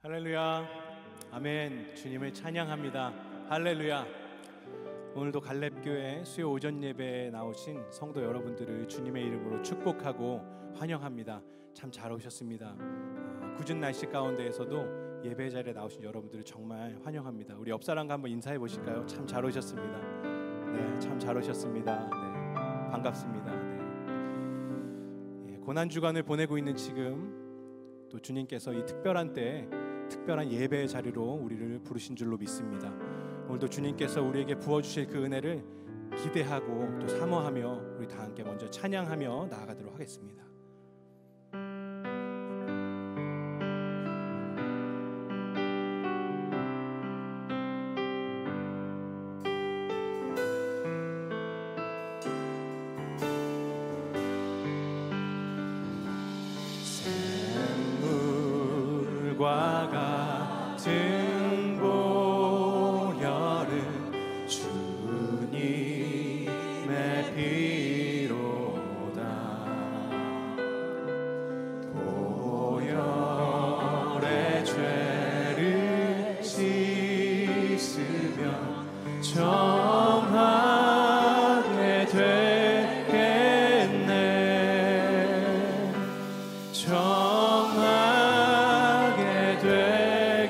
할렐루야, 아멘. 주님을 찬양합니다. 할렐루야. 오늘도 갈렙교회 수요 오전 예배에 나오신 성도 여러분들을 주님의 이름으로 축복하고 환영합니다. 참 잘 오셨습니다. 굳은 날씨 가운데에서도 예배 자리에 나오신 여러분들을 정말 환영합니다. 우리 옆 사람과 한번 인사해 보실까요? 참 잘 오셨습니다. 네, 참 잘 오셨습니다. 네, 반갑습니다. 네. 고난 주간을 보내고 있는 지금 또 주님께서 이 특별한 때에 특별한 예배의 자리로 우리를 부르신 줄로 믿습니다. 오늘도 주님께서 우리에게 부어주실 그 은혜를 기대하고 또 사모하며 우리 다 함께 먼저 찬양하며 나아가도록 하겠습니다. 샘물과 같은 보혈은 주님의 피로다. 보혈의 죄를 씻으면 정하게 되겠네. 정하게 되겠네.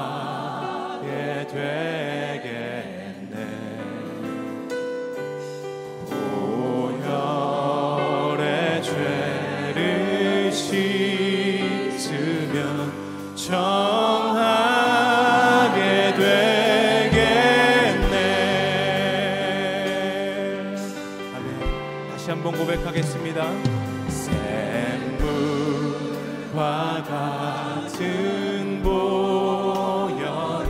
정하게 되겠네. 보혈의 죄를 씻으면 정하게 되겠네. 아멘. 다시 한번 고백하겠습니다. 샘물과 같은 보혈은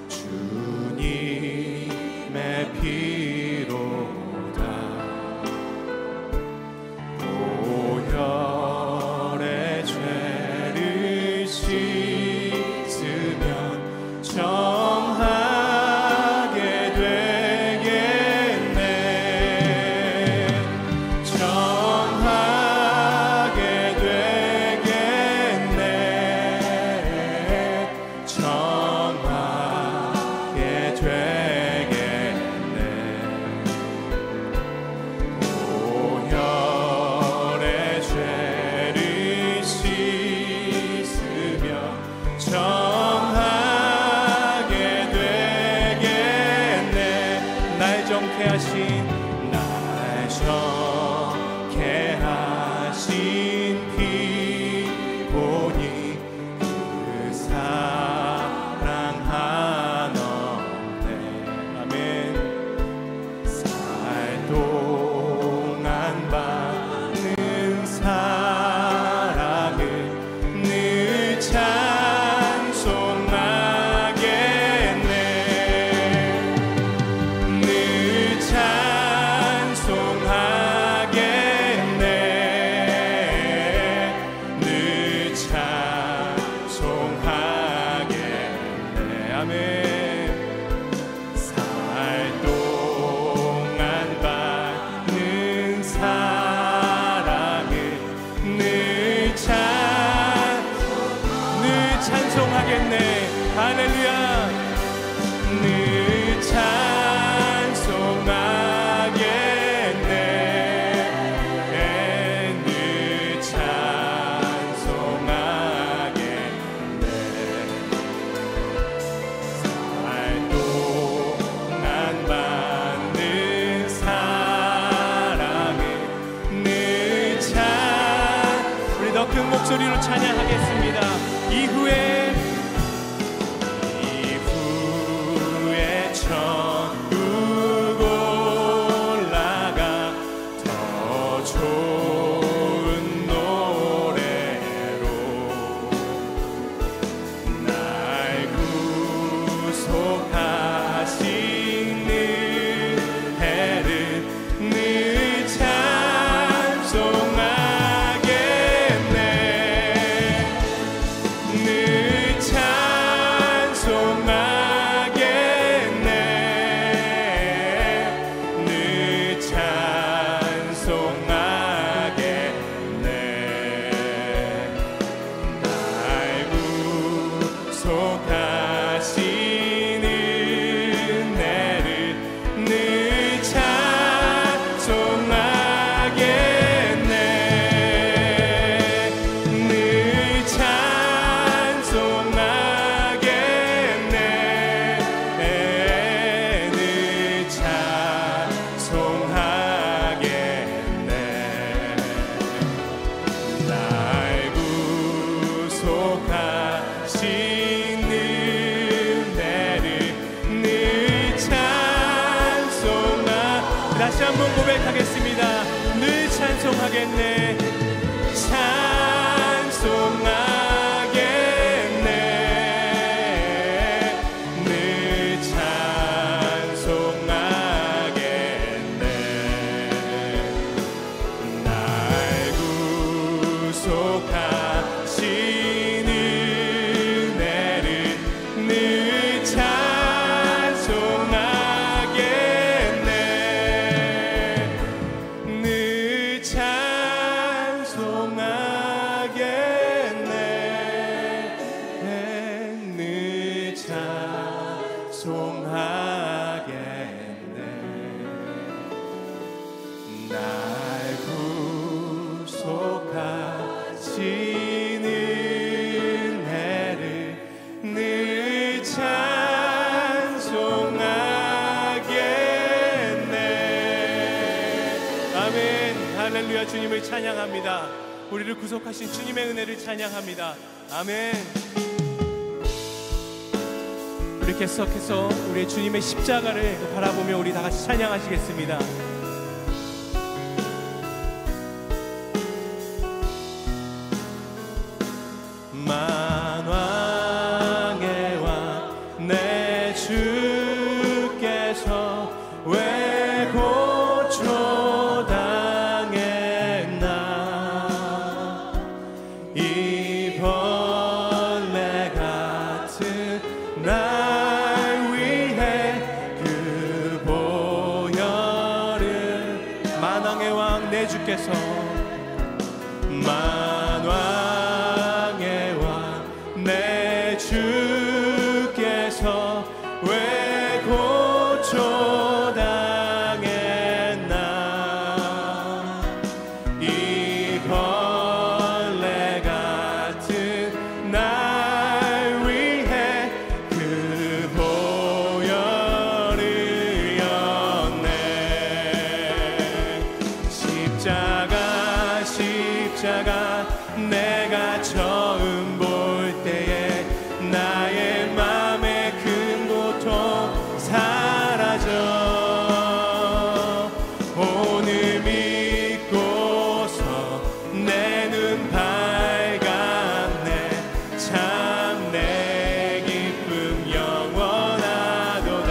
주님의 피로다. 보혈의 죄를 씻으면 정하게 되겠네. 정하게 되겠네. 정하게 되겠네. 보혈의 죄를 씻으면 정하게 되겠네. 날 정케 하신 피 보니 그 사랑 한없네. 아멘. 살 동안 받는 사랑을 늘 찬송하겠네. 늘 찬송하겠네. 늘 찬송하겠네. 아멘. 살 동안 받는 사랑을 늘 찬송하겠네. 할렐루야. 늘 찬송하겠네. 늘 찬송하겠네. 살 동안 받는 사랑을 늘 우리 더 큰 목소리로 찬양하겠습니다. 이후에 천국 올라가 더 좋은 노래로 날 구속하신 은혜를 늘 찬송하겠네. 늘 고백하겠습니다. 늘 찬송하겠네. 찬송하겠네. 늘 찬송하겠네. 날 구속하신 은혜를 늘 찬송하겠네. 늘 찬송하겠네. 늘 찬송하겠네. 날 구속하신 은혜를 늘 찬송하겠네. 아멘. 할렐루야. 주님을 찬양합니다. 우리를 구속하신 주님의 은혜를 찬양합니다. 아멘. 우리 계속해서 우리 주님의 십자가를 바라보며 우리 다 같이 찬양하시겠습니다. 만왕의 왕 내 주께서 왜 고초당했나. 이 벌레 같은 날 위해 그 보혈을. 만왕의 왕 내 주께서 만왕의 왕 내 주께서 왜 고초당했나. 이 벌레 같은 날 위해 그 보혈을 였네. 십자가 십자가 내가 처음 볼 때에 나의 맘의 큰 고통 사라져. 오늘 믿고서 내 눈 밝았네. 참 내 기쁨 영원하도다.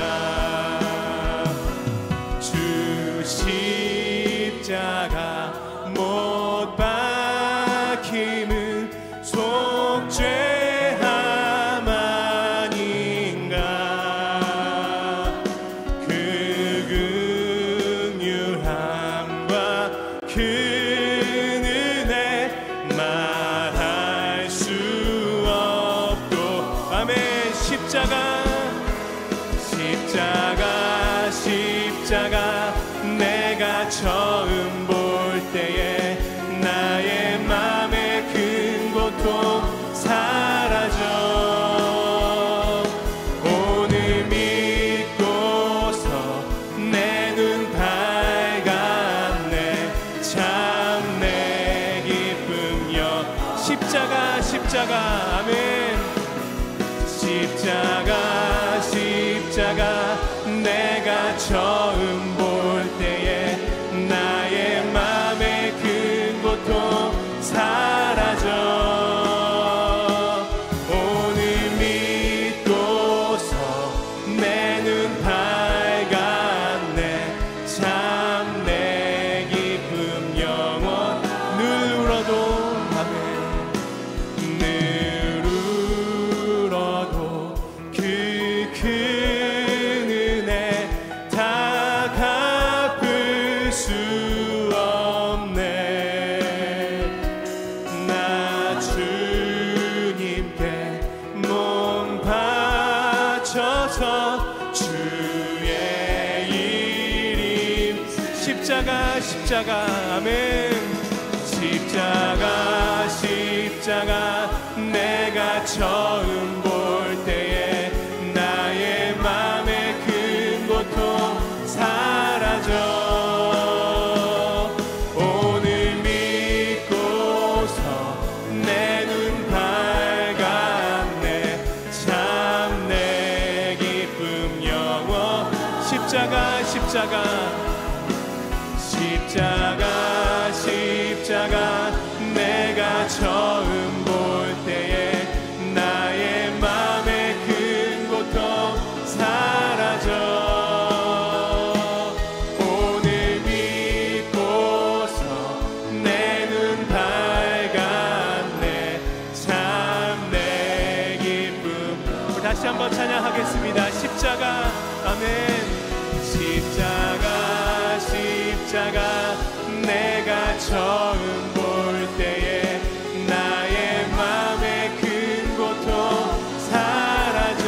주 십자가 못 박힘은 속죄함 아닌가. 그 긍휼함과 그 은혜 말할 수 없도. 아멘. 십자가 십자가 십자가 내가 처음 볼 때에 나의 맘의 큰 고통 사라져. 오늘 믿고서 내 눈 밝았네. 참 내 기쁨여. 십자가 십자가. 아멘. 십자가 십자가 내가 처음 볼 때에 나의 맘의 큰 고통 사라져. 오늘 믿고서 내 눈 밝았네. 참 내 기쁨 영원. 늘 울어도. 아멘. 늘 울어도 그 큰 은혜 다 갚을 수 없네. 나 주님께 몸 바쳐서 주의 이름. 십자가 십자가. 아멘. 십자가 십자가 내가 처음 볼 때에 나의 맘의 큰 고통 사라져. 오늘 믿고서 내 눈 밝았네. 참 내 기쁨 영원. 십자가 십자가 십자가 더 찬양하겠습니다. 십자가. 아멘. 십자가 십자가 내가 처음 볼 때에 나의 맘의 큰 고통 사라져.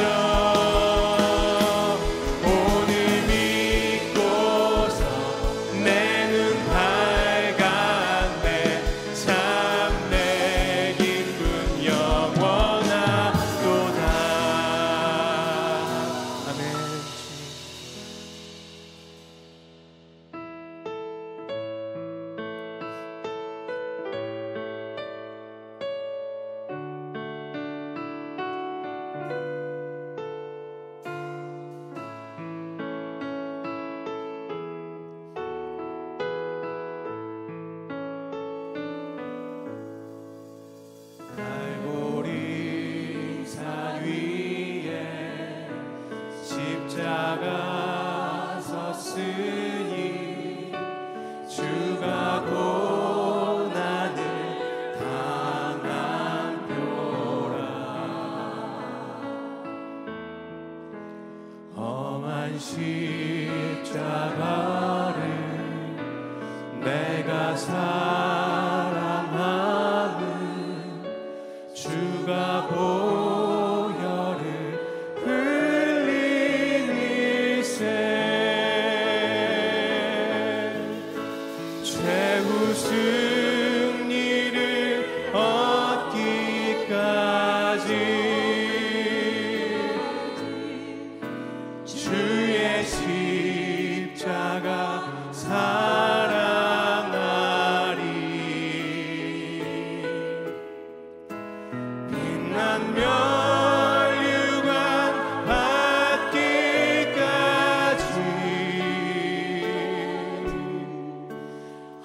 오늘 믿고서 내 눈 밝았네. 참 내 기쁨 영원하도다. 아멘. 갈보리 산 위에 십자가 섰으니 주가 고난을 당한 표라. 험한 십자가를 내가 사랑하는 주가 보혈을 흘린 일생 최후 승리를 얻기까지 주의 십자가 사랑하리. 빛난 면류관 받기까지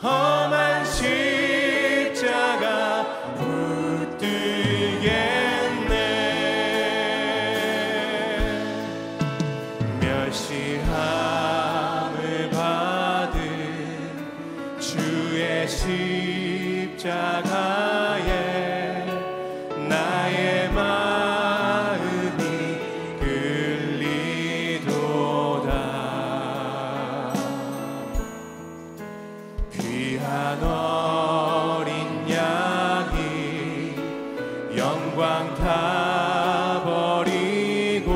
험한 십자가 붙들겠네. 멸시함을 받은 주의 십자가에 나의 마음이 끌리도다. 귀한 어린 양이 영광 다 버리고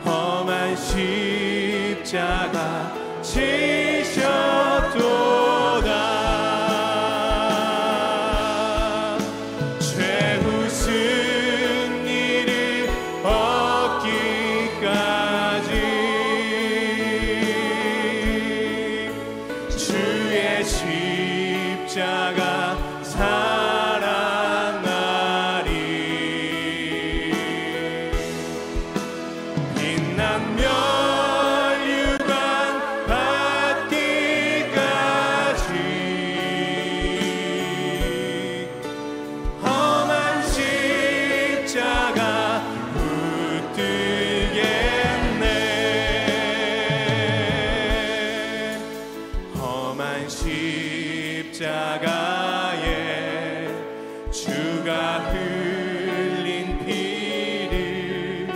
험한 십자가 지셨도다. 최후 승리를 얻기까지 주의 십자가 사랑하리. 빛난 면류관 받기까지 험한 십자가 붙들겠네. 험한 십자가에 주가 흘린 피를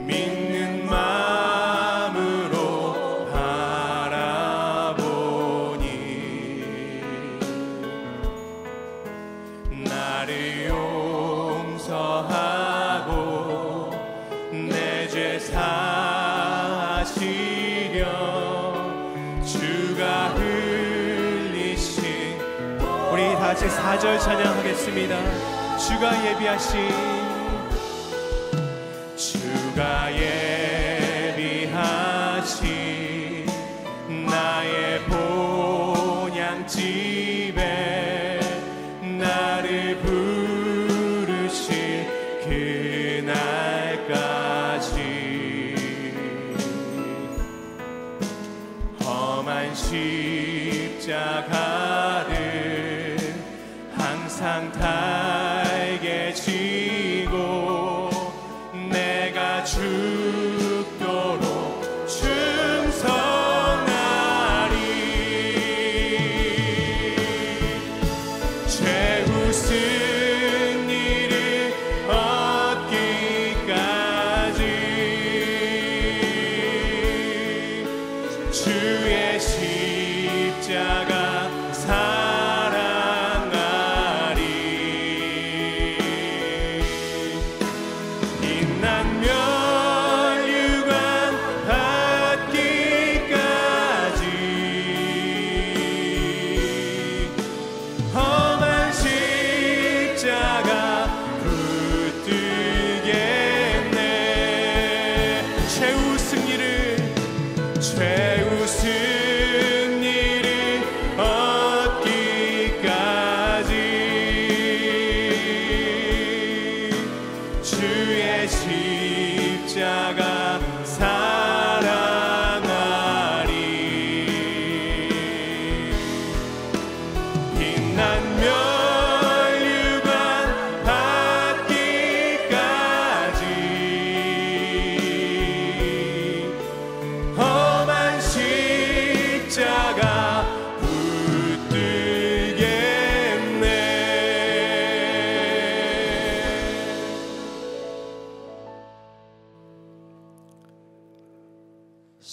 믿는 마음으로 바라보니 나를 용서하고 내 죄 사하시려 주가 흘리신. 우리 다같이 4절 찬양하겠습니다. 주가 예비하신 주가 예비하신 나의 본향집에 나를 부르실 그날까지 험한 십자가를 항상 달게 지고 내가 죽도록 충성하리. 최후 승리를 얻기까지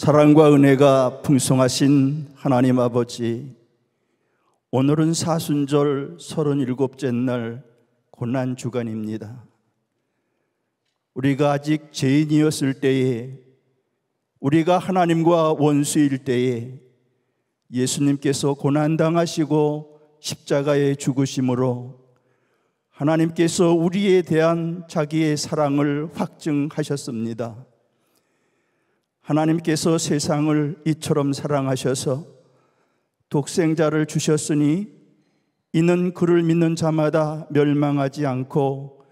사랑과 은혜가 풍성하신 하나님 아버지, 오늘은 사순절 37째 날 고난주간입니다. 우리가 아직 죄인이었을 때에, 우리가 하나님과 원수일 때에 예수님께서 고난당하시고 십자가에 죽으심으로 하나님께서 우리에 대한 자기의 사랑을 확증하셨습니다. 하나님께서 세상을 이처럼 사랑하셔서 독생자를 주셨으니 이는 그를 믿는 자마다 멸망하지 않고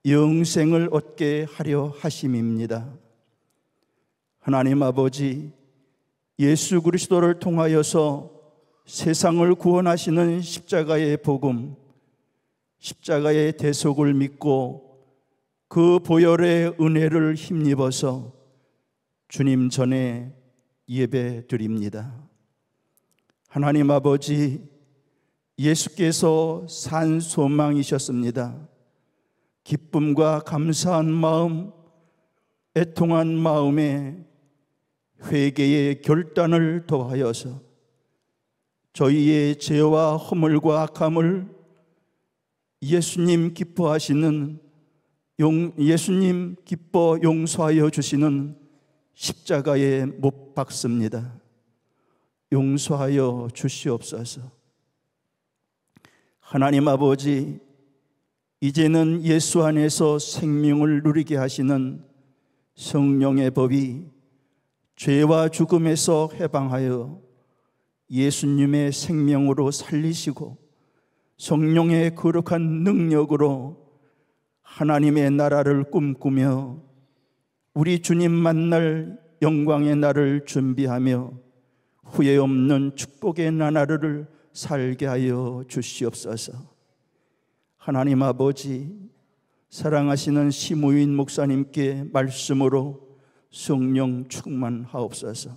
영생을 얻게 하려 하심입니다. 하나님 아버지, 예수 그리스도를 통하여서 세상을 구원하시는 십자가의 복음, 십자가의 대속을 믿고 그 보혈의 은혜를 힘입어서 주님 전에 예배 드립니다. 하나님 아버지, 예수께서 산 소망이셨습니다. 기쁨과 감사한 마음, 애통한 마음에 회개의 결단을 더하여서 저희의 죄와 허물과 악함을 예수님 기뻐하시는, 예수님 기뻐 용서하여 주시는 십자가에 못 박습니다. 용서하여 주시옵소서. 하나님 아버지, 이제는 예수 안에서 생명을 누리게 하시는 성령의 법이 죄와 죽음에서 해방하여 예수님의 생명으로 살리시고 성령의 거룩한 능력으로 하나님의 나라를 꿈꾸며 우리 주님 만날 영광의 날을 준비하며 후회 없는 축복의 나날을 살게 하여 주시옵소서. 하나님 아버지, 사랑하시는 심우인 목사님께 말씀으로 성령 충만하옵소서.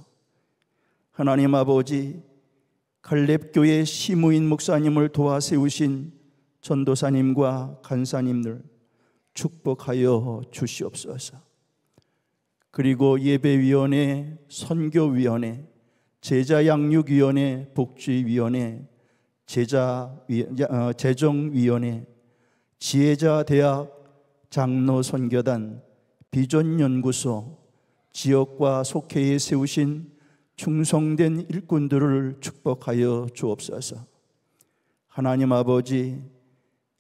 하나님 아버지, 갈렙교회 심우인 목사님을 도와 세우신 전도사님과 간사님들 축복하여 주시옵소서. 그리고 예배위원회, 선교위원회, 제자양육위원회, 복지위원회, 재정위원회, 지혜자대학, 장로선교단, 비전연구소, 지역과 속회에 세우신 충성된 일꾼들을 축복하여 주옵소서. 하나님 아버지,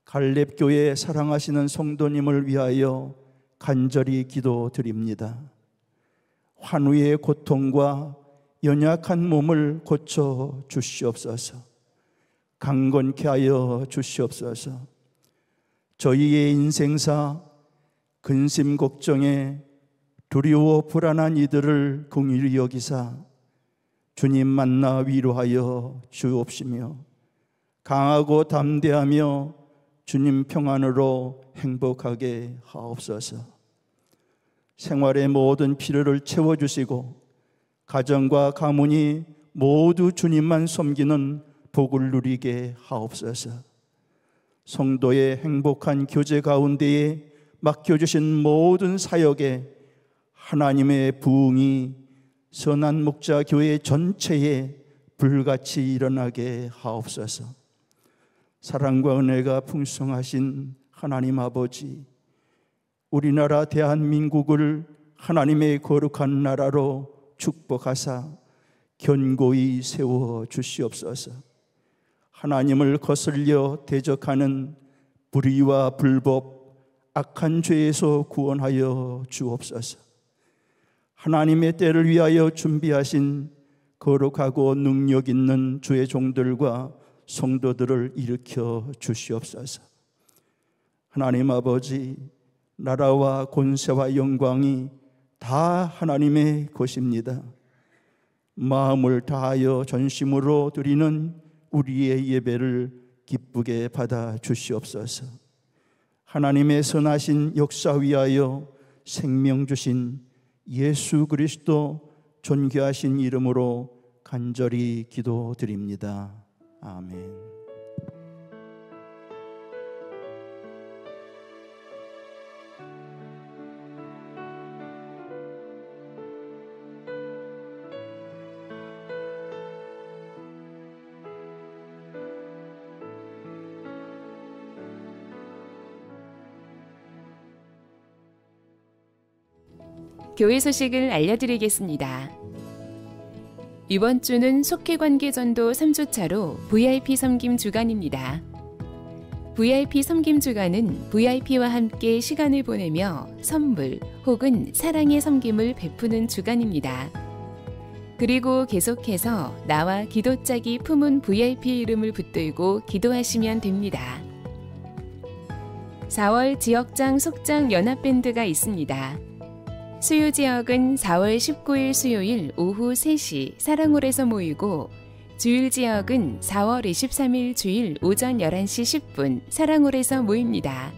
갈렙교회 사랑하시는 성도님을 위하여 간절히 기도드립니다. 환우의 고통과 연약한 몸을 고쳐 주시옵소서. 강건케 하여 주시옵소서. 저희의 인생사 근심 걱정에 두려워 불안한 이들을 긍휼히 여기사 주님 만나 위로하여 주옵시며 강하고 담대하며 주님 평안으로 행복하게 하옵소서. 생활의 모든 필요를 채워주시고 가정과 가문이 모두 주님만 섬기는 복을 누리게 하옵소서. 성도의 행복한 교제 가운데에 맡겨주신 모든 사역에 하나님의 부흥이 선한 목자 교회 전체에 불같이 일어나게 하옵소서. 사랑과 은혜가 풍성하신 하나님 아버지, 우리나라 대한민국을 하나님의 거룩한 나라로 축복하사 견고히 세워 주시옵소서. 하나님을 거슬려 대적하는 불의와 불법, 악한 죄에서 구원하여 주옵소서. 하나님의 때를 위하여 준비하신 거룩하고 능력 있는 주의 종들과 성도들을 일으켜 주시옵소서. 하나님 아버지, 나라와 권세와 영광이 다 하나님의 것입니다. 마음을 다하여 전심으로 드리는 우리의 예배를 기쁘게 받아 주시옵소서. 하나님의 선하신 역사 위하여 생명 주신 예수 그리스도 존귀하신 이름으로 간절히 기도드립니다. 아멘. 교회 소식을 알려드리겠습니다. 이번 주는 속회관계전도 3주차로 VIP 섬김 주간입니다. VIP 섬김 주간은 VIP와 함께 시간을 보내며 선물 혹은 사랑의 섬김을 베푸는 주간입니다. 그리고 계속해서 나와 기도짝이 품은 VIP 이름을 붙들고 기도하시면 됩니다. 4월 지역장 속장 연합밴드가 있습니다. 수요 지역은 4월 19일 수요일 오후 3시 사랑홀에서 모이고 주일 지역은 4월 23일 주일 오전 11시 10분 사랑홀에서 모입니다.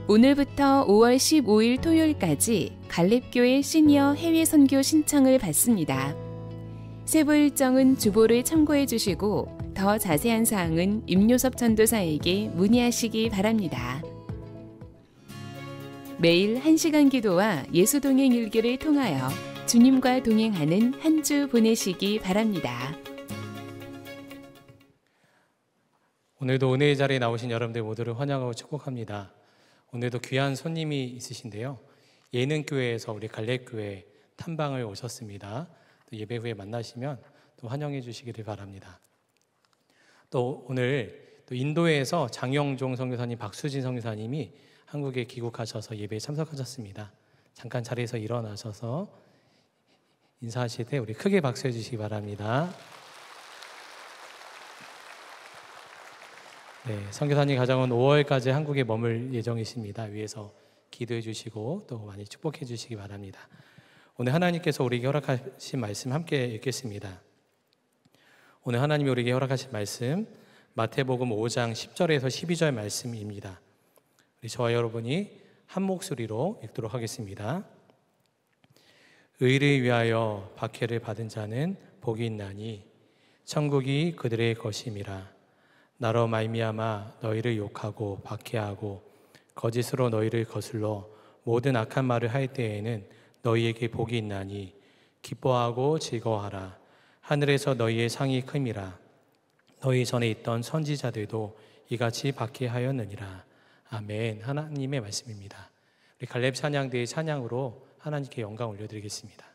오늘부터 5월 15일 토요일까지 갈렙교회 시니어 해외 선교 신청을 받습니다. 세부 일정은 주보를 참고해 주시고 더 자세한 사항은 임요섭 전도사에게 문의하시기 바랍니다. 매일 1시간 기도와 예수동행 일기를 통하여 주님과 동행하는 한 주 보내시기 바랍니다. 오늘도 은혜의 자리에 나오신 여러분들 모두를 환영하고 축복합니다. 오늘도 귀한 손님이 있으신데요. 예능교회에서 우리 갈렙교회 탐방을 오셨습니다. 또 예배 후에 만나시면 또 환영해 주시기를 바랍니다. 또 오늘 또 인도에서 장영종 선교사님, 박수진 선교사님이 한국에 귀국하셔서 예배에 참석하셨습니다. 잠깐 자리에서 일어나셔서 인사하실 때 우리 크게 박수해 주시기 바랍니다. 네, 선교사님 가정은 5월까지 한국에 머물 예정이십니다. 위에서 기도해 주시고 또 많이 축복해 주시기 바랍니다. 오늘 하나님께서 우리에게 허락하신 말씀 함께 읽겠습니다. 오늘 하나님이 우리에게 허락하신 말씀 마태복음 5장 10절에서 12절 말씀입니다. 우리 저와 여러분이 한 목소리로 읽도록 하겠습니다. 의를 위하여 박해를 받은 자는 복이 있나니 천국이 그들의 것임이라. 나로 말미암아 너희를 욕하고 박해하고 거짓으로 너희를 거슬러 모든 악한 말을 할 때에는 너희에게 복이 있나니 기뻐하고 즐거워하라. 하늘에서 너희의 상이 큼이라. 너희 전에 있던 선지자들도 이같이 박해하였느니라. 아멘. 하나님의 말씀입니다. 우리 갈렙 찬양대의 찬양으로 하나님께 영광 올려드리겠습니다.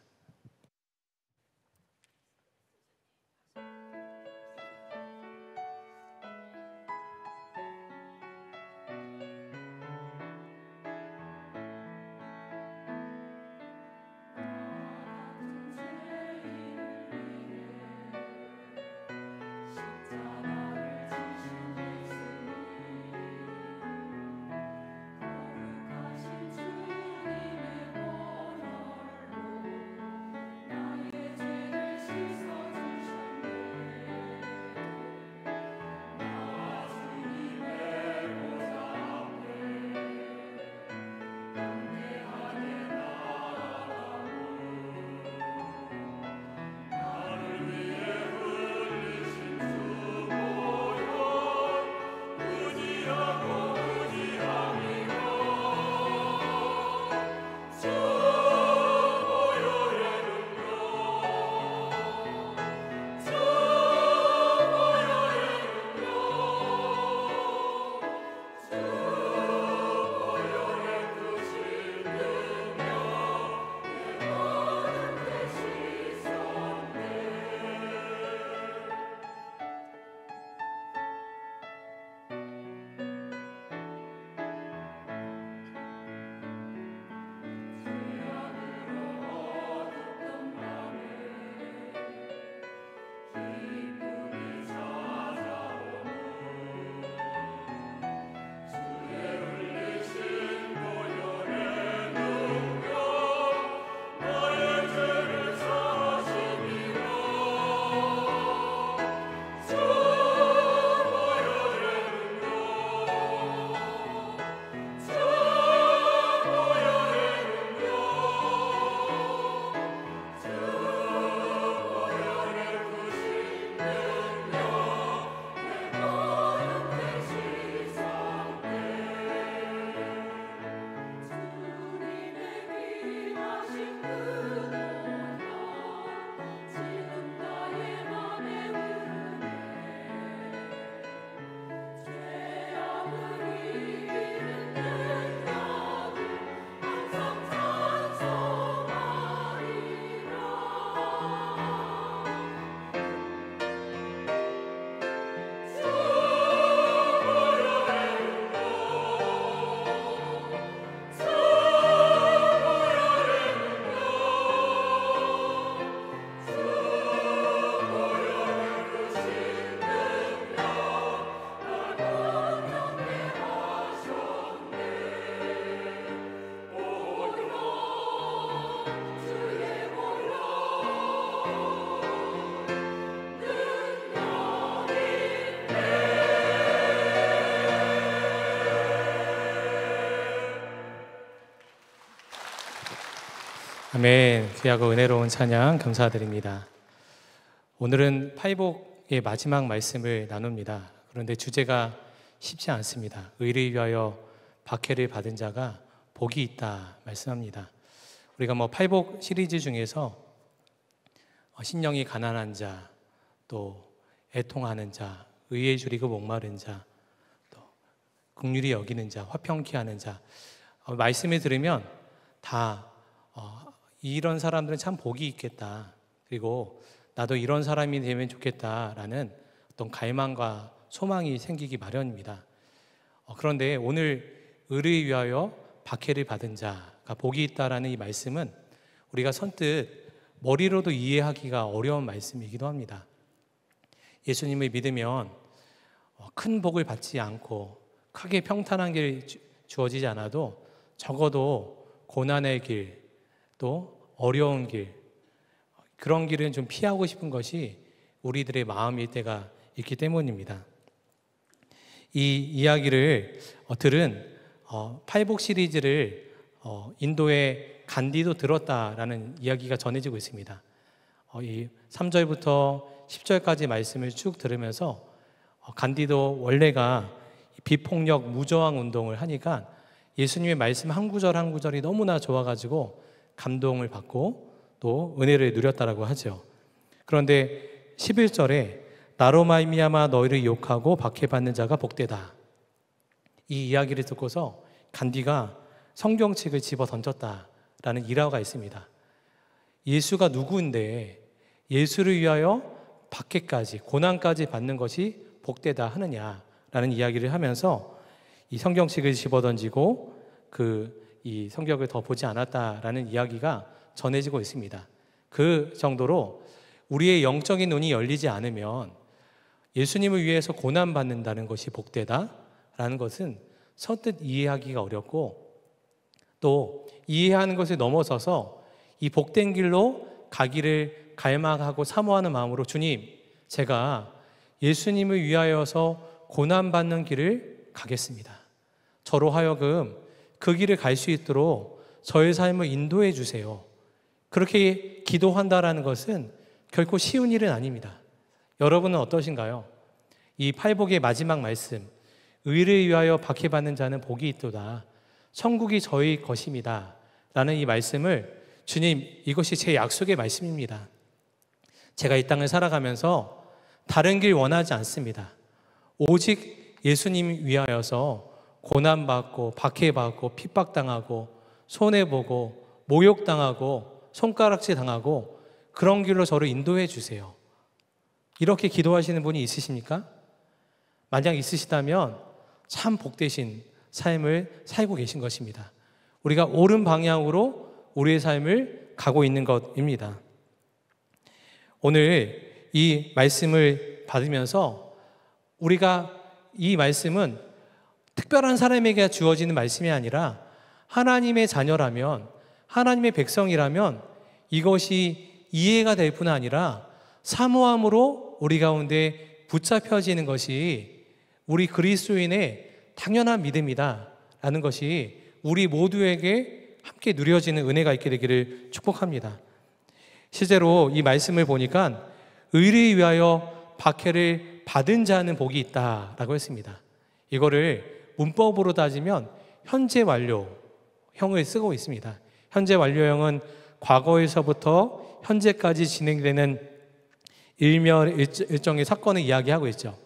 아멘. 귀하고 은혜로운 찬양 감사드립니다. 오늘은 팔복의 마지막 말씀을 나눕니다. 그런데 주제가 쉽지 않습니다. 의를 위하여 박해를 받은 자가 복이 있다 말씀합니다. 우리가 팔복 시리즈 중에서 신령이 가난한 자, 또 애통하는 자, 의에 줄이고 목마른 자, 또 긍휼히 여기는 자, 화평케 하는 자, 말씀을 들으면 다 이런 사람들은 참 복이 있겠다, 그리고 나도 이런 사람이 되면 좋겠다라는 어떤 갈망과 소망이 생기기 마련입니다. 그런데 오늘 의를 위하여 박해를 받은 자가 복이 있다라는 이 말씀은 우리가 선뜻 머리로도 이해하기가 어려운 말씀이기도 합니다. 예수님을 믿으면 큰 복을 받지 않고 크게 평탄한 길 주어지지 않아도 적어도 고난의 길, 또 어려운 길, 그런 길은 좀 피하고 싶은 것이 우리들의 마음일 때가 있기 때문입니다. 이 이야기를 들은 팔복 시리즈를 인도의 간디도 들었다라는 이야기가 전해지고 있습니다. 이 3절부터 10절까지 말씀을 쭉 들으면서 간디도 원래가 비폭력 무저항 운동을 하니까 예수님의 말씀 한 구절 한 구절이 너무나 좋아가지고 감동을 받고 또 은혜를 누렸다라고 하죠. 그런데 11절에 나로 말미암아 너희를 욕하고 박해받는 자가 복되다, 이 이야기를 듣고서 간디가 성경책을 집어 던졌다라는 일화가 있습니다. 예수가 누구인데 예수를 위하여 박해까지, 고난까지 받는 것이 복되다 하느냐라는 이야기를 하면서 이 성경책을 집어 던지고 이 성경을 더 보지 않았다라는 이야기가 전해지고 있습니다. 그 정도로 우리의 영적인 눈이 열리지 않으면 예수님을 위해서 고난받는다는 것이 복되다라는 것은 선뜻 이해하기가 어렵고, 또 이해하는 것을 넘어서서 이 복된 길로 가기를 갈망하고 사모하는 마음으로, 주님, 제가 예수님을 위하여서 고난받는 길을 가겠습니다. 저로 하여금 그 길을 갈 수 있도록 저의 삶을 인도해 주세요. 그렇게 기도한다라는 것은 결코 쉬운 일은 아닙니다. 여러분은 어떠신가요? 이 팔복의 마지막 말씀, 의를 위하여 박해받는 자는 복이 있도다, 천국이 저희 것입니다 라는 이 말씀을, 주님, 이것이 제 약속의 말씀입니다. 제가 이 땅을 살아가면서 다른 길 원하지 않습니다. 오직 예수님 위하여서 고난받고 박해받고 핍박당하고 손해보고 모욕당하고 손가락질 당하고 그런 길로 저를 인도해 주세요. 이렇게 기도하시는 분이 있으십니까? 만약 있으시다면 참 복되신 삶을 살고 계신 것입니다. 우리가 옳은 방향으로 우리의 삶을 가고 있는 것입니다. 오늘 이 말씀을 받으면서 우리가, 이 말씀은 특별한 사람에게 주어지는 말씀이 아니라 하나님의 자녀라면, 하나님의 백성이라면 이것이 이해가 될 뿐 아니라 사모함으로 우리 가운데 붙잡혀지는 것이 우리 그리스도인의 당연한 믿음이다 라는 것이 우리 모두에게 함께 누려지는 은혜가 있게 되기를 축복합니다. 실제로 이 말씀을 보니까 의를 위하여 박해를 받은 자는 복이 있다라고 했습니다. 이거를 문법으로 따지면 현재 완료형을 쓰고 있습니다. 현재 완료형은 과거에서부터 현재까지 진행되는 일정의 사건을 이야기하고 있죠.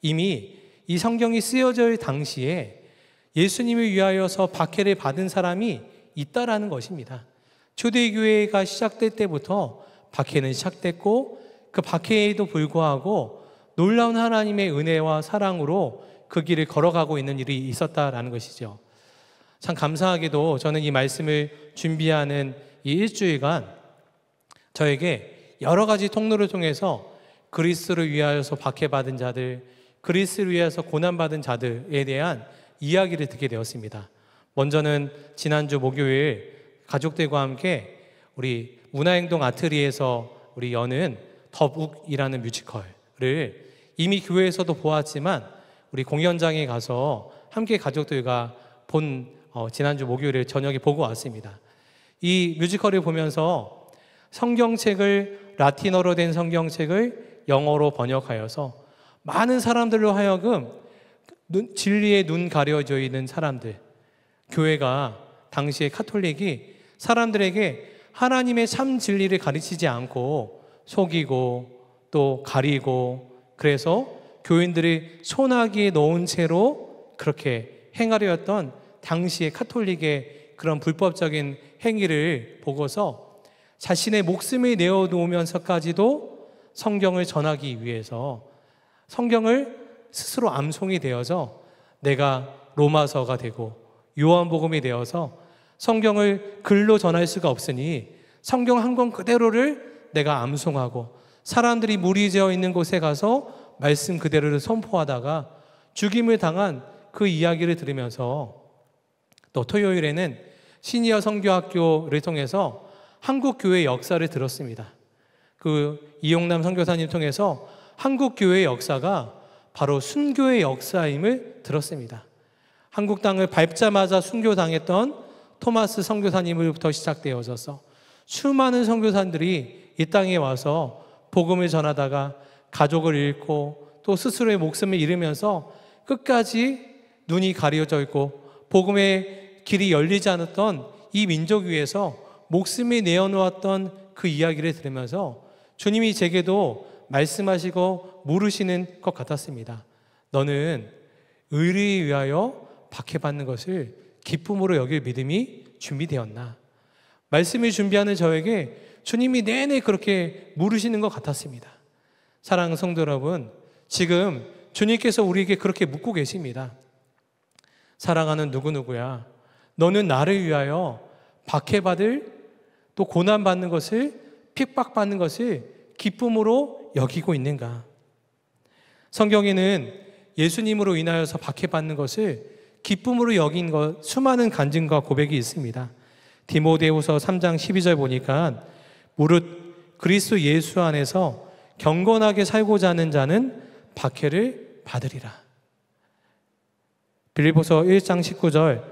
이미 이 성경이 쓰여질 당시에 예수님을 위하여서 박해를 받은 사람이 있다라는 것입니다. 초대교회가 시작될 때부터 박해는 시작됐고, 그 박해에도 불구하고 놀라운 하나님의 은혜와 사랑으로 그 길을 걸어가고 있는 일이 있었다라는 것이죠. 참 감사하게도 저는 이 말씀을 준비하는 이 일주일간 저에게 여러 가지 통로를 통해서 그리스도를 위하여서 박해받은 자들, 그리스도를 위하여서 고난받은 자들에 대한 이야기를 듣게 되었습니다. 먼저는 지난주 목요일 가족들과 함께 우리 문화행동 아트리에서 우리 여는 더북이라는 뮤지컬을 이미 교회에서도 보았지만 우리 공연장에 가서 함께 가족들과 지난주 목요일에 저녁에 보고 왔습니다. 이 뮤지컬을 보면서 성경책을 라틴어로 된 성경책을 영어로 번역하여서 많은 사람들로 하여금 진리에 눈 가려져 있는 사람들, 교회가 당시에 카톨릭이 사람들에게 하나님의 참 진리를 가르치지 않고 속이고 또 가리고, 그래서 교인들이 소나기에 넣은 채로 그렇게 행하려 했던 당시의 카톨릭의 그런 불법적인 행위를 보고서 자신의 목숨을 내어놓으면서까지도 성경을 전하기 위해서 성경을 스스로 암송이 되어서 내가 로마서가 되고 요한복음이 되어서 성경을 글로 전할 수가 없으니 성경 한 권 그대로를 내가 암송하고 사람들이 무리지어 있는 곳에 가서 말씀 그대로를 선포하다가 죽임을 당한 그 이야기를 들으면서, 또 토요일에는 시니어 선교학교를 통해서 한국 교회의 역사를 들었습니다. 그 이용남 선교사님 통해서 한국 교회의 역사가 바로 순교의 역사임을 들었습니다. 한국 땅을 밟자마자 순교당했던 토마스 선교사님으로부터 시작되어져서 수많은 선교사님들이 이 땅에 와서 복음을 전하다가 가족을 잃고 또 스스로의 목숨을 잃으면서 끝까지 눈이 가려져 있고 복음의 길이 열리지 않았던 이 민족 위에서 목숨을 내어놓았던 그 이야기를 들으면서 주님이 제게도 말씀하시고 물으시는 것 같았습니다. 너는 의를 위하여 박해받는 것을 기쁨으로 여길 믿음이 준비되었나? 말씀을 준비하는 저에게 주님이 내내 그렇게 물으시는 것 같았습니다. 사랑하는 성도 여러분, 지금 주님께서 우리에게 그렇게 묻고 계십니다. 사랑하는 누구누구야, 너는 나를 위하여 박해받을 또 고난받는 것을, 핍박받는 것을 기쁨으로 여기고 있는가? 성경에는 예수님으로 인하여서 박해받는 것을 기쁨으로 여긴 것 수많은 간증과 고백이 있습니다. 디모데후서 3장 12절 보니까 무릇 그리스도 예수 안에서 경건하게 살고자 하는 자는 박해를 받으리라. 빌립보서 1장 19절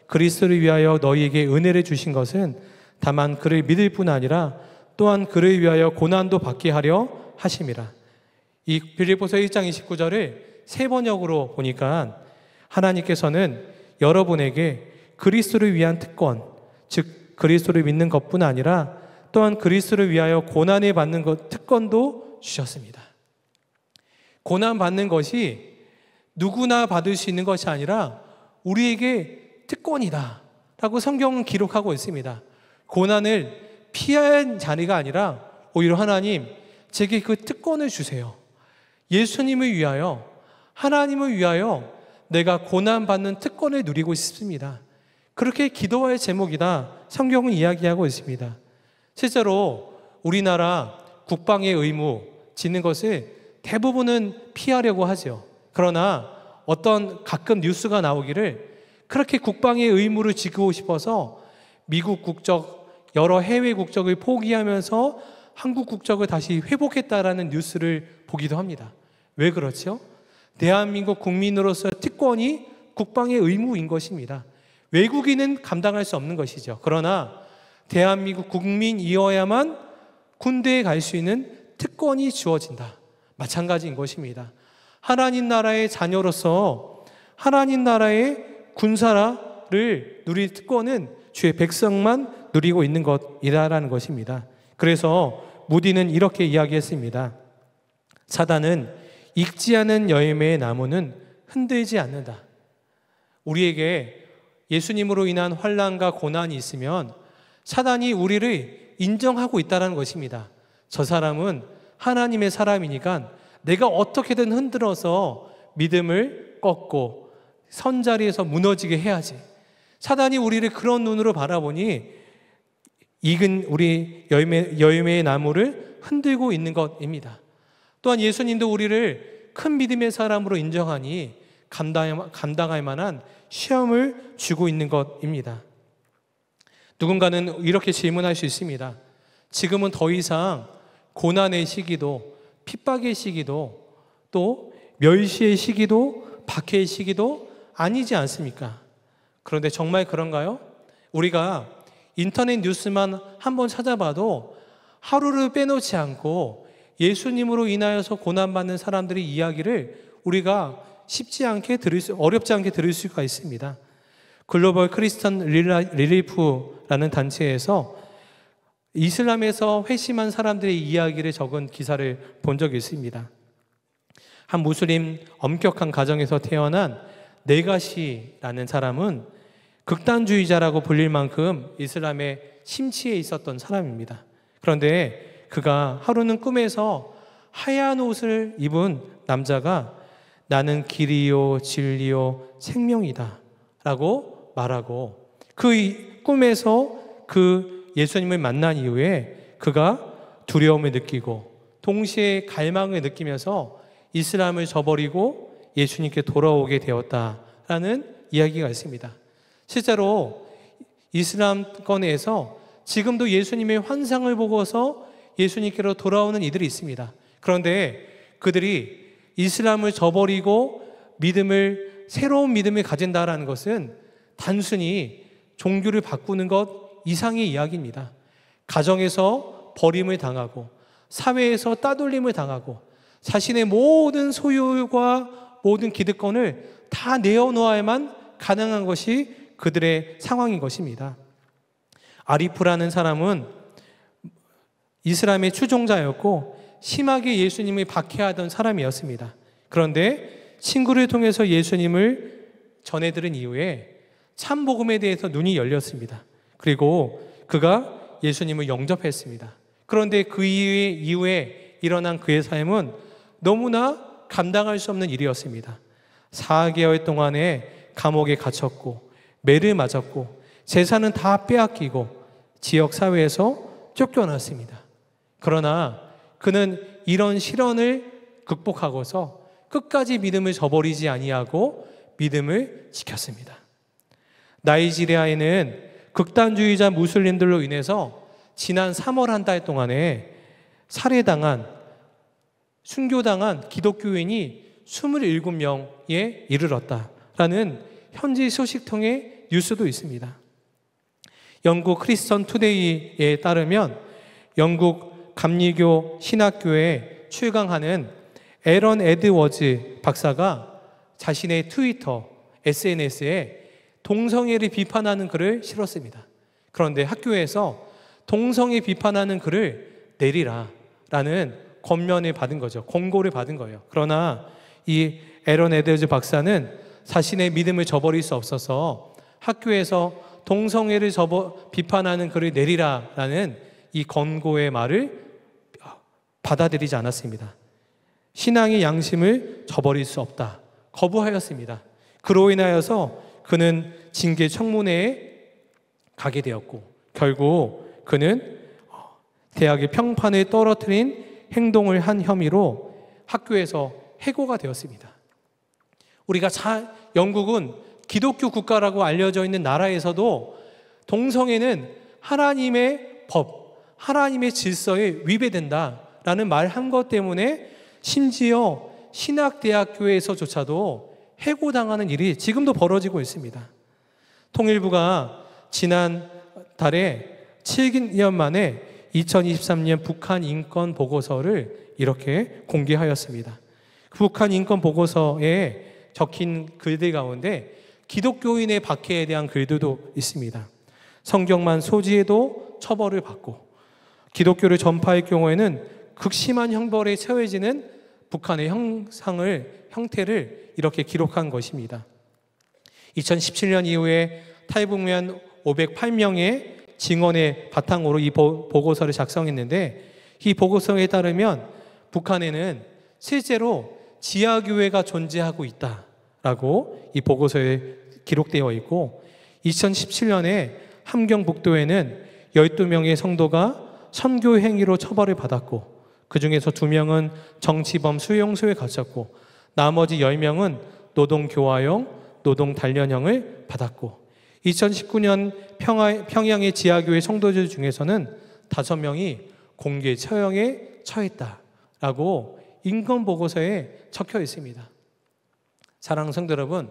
그리스도를 위하여 너희에게 은혜를 주신 것은 다만 그를 믿을 뿐 아니라 또한 그를 위하여 고난도 받게 하려 하심이라. 이 빌립보서 1장 29절을 세 번역으로 보니까 하나님께서는 여러분에게 그리스도를 위한 특권, 즉 그리스도를 믿는 것뿐 아니라 또한 그리스도를 위하여 고난을 받는 것 특권도 주셨습니다. 고난 받는 것이 누구나 받을 수 있는 것이 아니라 우리에게 특권이다 라고 성경은 기록하고 있습니다. 고난을 피한 자리가 아니라 오히려 하나님 제게 그 특권을 주세요. 예수님을 위하여, 하나님을 위하여 내가 고난받는 특권을 누리고 싶습니다. 그렇게 기도할 제목이다 성경은 이야기하고 있습니다. 실제로 우리나라 국방의 의무 짓는 것을 대부분은 피하려고 하죠. 그러나 어떤 가끔 뉴스가 나오기를 그렇게 국방의 의무를 지키고 싶어서 미국 국적, 여러 해외 국적을 포기하면서 한국 국적을 다시 회복했다라는 뉴스를 보기도 합니다. 왜 그렇죠? 대한민국 국민으로서의 특권이 국방의 의무인 것입니다. 외국인은 감당할 수 없는 것이죠. 그러나 대한민국 국민이어야만 군대에 갈 수 있는 특권이 주어진다. 마찬가지인 것입니다. 하나님 나라의 자녀로서 하나님 나라의 군사를 누릴 특권은 주의 백성만 누리고 있는 것이다라는 것입니다. 그래서 무디는 이렇게 이야기했습니다. 사단은 익지 않은 열매의 나무는 흔들지 않는다. 우리에게 예수님으로 인한 환난과 고난이 있으면 사단이 우리를 인정하고 있다는 것입니다. 저 사람은 하나님의 사람이니까 내가 어떻게든 흔들어서 믿음을 꺾고 선자리에서 무너지게 해야지. 사단이 우리를 그런 눈으로 바라보니 익은 우리 열매의 나무를 흔들고 있는 것입니다. 또한 예수님도 우리를 큰 믿음의 사람으로 인정하니 감당할 만한 시험을 주고 있는 것입니다. 누군가는 이렇게 질문할 수 있습니다. 지금은 더 이상 고난의 시기도 핍박의 시기도 또 멸시의 시기도 박해의 시기도 아니지 않습니까? 그런데 정말 그런가요? 우리가 인터넷 뉴스만 한번 찾아봐도 하루를 빼놓지 않고 예수님으로 인하여서 고난받는 사람들의 이야기를 우리가 어렵지 않게 들을 수가 있습니다. 글로벌 크리스천 릴리프라는 단체에서 이슬람에서 회심한 사람들의 이야기를 적은 기사를 본 적이 있습니다. 한 무슬림 엄격한 가정에서 태어난 네가시라는 사람은 극단주의자라고 불릴 만큼 이슬람에 심취해 있었던 사람입니다. 그런데 그가 하루는 꿈에서 하얀 옷을 입은 남자가 나는 길이요 진리요 생명이다 라고 말하고, 그 꿈에서 그 예수님을 만난 이후에 그가 두려움을 느끼고 동시에 갈망을 느끼면서 이슬람을 저버리고 예수님께 돌아오게 되었다라는 이야기가 있습니다. 실제로 이슬람권에서 지금도 예수님의 환상을 보고서 예수님께로 돌아오는 이들이 있습니다. 그런데 그들이 이슬람을 저버리고 새로운 믿음을 가진다라는 것은 단순히 종교를 바꾸는 것 이상의 이야기입니다. 가정에서 버림을 당하고 사회에서 따돌림을 당하고 자신의 모든 소유와 모든 기득권을 다 내어놓아야만 가능한 것이 그들의 상황인 것입니다. 아리프라는 사람은 이슬람의 추종자였고 심하게 예수님을 박해하던 사람이었습니다. 그런데 친구를 통해서 예수님을 전해 들은 이후에 참복음에 대해서 눈이 열렸습니다. 그리고 그가 예수님을 영접했습니다. 그런데 그 이후에 일어난 그의 삶은 너무나 감당할 수 없는 일이었습니다. 4개월 동안에 감옥에 갇혔고 매를 맞았고 재산은 다 빼앗기고 지역사회에서 쫓겨났습니다. 그러나 그는 이런 시련을 극복하고서 끝까지 믿음을 저버리지 아니하고 믿음을 지켰습니다. 나이지리아에는 극단주의자 무슬림들로 인해서 지난 3월 한 달 동안에 순교당한 기독교인이 27명에 이르렀다라는 현지 소식통의 뉴스도 있습니다. 영국 크리스천 투데이에 따르면 영국 감리교 신학교에 출강하는 에런 에드워즈 박사가 자신의 트위터, SNS에 동성애를 비판하는 글을 실었습니다. 그런데 학교에서 동성애 비판하는 글을 내리라 라는 권면을 받은 거죠. 권고를 받은 거예요. 그러나 이 에런 에드워즈 박사는 자신의 믿음을 저버릴 수 없어서 학교에서 동성애를 비판하는 글을 내리라 라는 이 권고의 말을 받아들이지 않았습니다. 신앙의 양심을 저버릴 수 없다. 거부하였습니다. 그로 인하여서 그는 징계 청문회에 가게 되었고 결국 그는 대학의 평판을 떨어뜨린 행동을 한 혐의로 학교에서 해고가 되었습니다. 영국은 기독교 국가라고 알려져 있는 나라에서도 동성애는 하나님의 법, 하나님의 질서에 위배된다라는 말 한 것 때문에 심지어 신학대학교에서조차도 해고당하는 일이 지금도 벌어지고 있습니다. 통일부가 지난 달에 7년 만에 2023년 북한 인권 보고서를 이렇게 공개하였습니다. 북한 인권 보고서에 적힌 글들 가운데 기독교인의 박해에 대한 글들도 있습니다. 성경만 소지해도 처벌을 받고 기독교를 전파할 경우에는 극심한 형벌에 처해지는 북한의 형태를 이렇게 기록한 것입니다. 2017년 이후에 탈북민 508명의 증언의 바탕으로 이 보고서를 작성했는데 이 보고서에 따르면 북한에는 실제로 지하교회가 존재하고 있다라고 이 보고서에 기록되어 있고 2017년에 함경북도에는 12명의 성도가 선교 행위로 처벌을 받았고 그 중에서 2명은 정치범 수용소에 갇혔고 나머지 10명은 노동교화형, 노동단련형을 받았고 2019년 평양의 지하교회 성도들 중에서는 5명이 공개 처형에 처했다라고 인권보고서에 적혀 있습니다. 사랑하는 성도 여러분,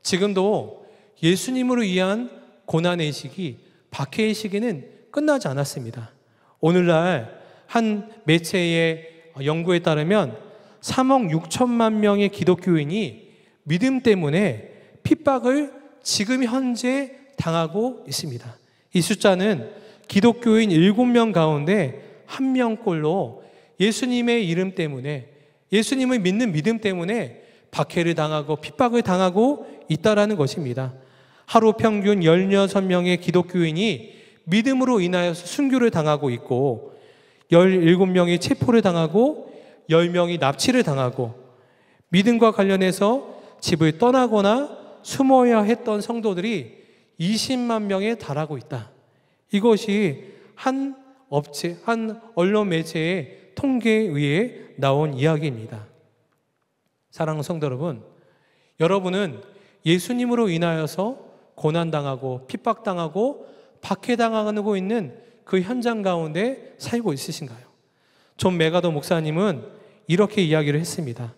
지금도 예수님으로 위한 고난의식이 박해의 시기는 끝나지 않았습니다. 오늘날 한 매체의 연구에 따르면 3억 6천만 명의 기독교인이 믿음 때문에 핍박을 지금 현재 당하고 있습니다. 이 숫자는 기독교인 7명 가운데 1명꼴로 예수님의 이름 때문에, 예수님을 믿는 믿음 때문에 박해를 당하고 핍박을 당하고 있다라는 것입니다. 하루 평균 16명의 기독교인이 믿음으로 인하여서 순교를 당하고 있고, 17명이 체포를 당하고 10명이 납치를 당하고, 믿음과 관련해서 집을 떠나거나 숨어야 했던 성도들이 20만 명에 달하고 있다. 이것이 한 업체, 한 언론 매체의 통계에 의해 나온 이야기입니다. 사랑하는 성도 여러분, 여러분은 예수님으로 인하여서 고난당하고 핍박당하고 박해당하고 있는 그 현장 가운데 살고 있으신가요? 존 메가더 목사님은 이렇게 이야기를 했습니다.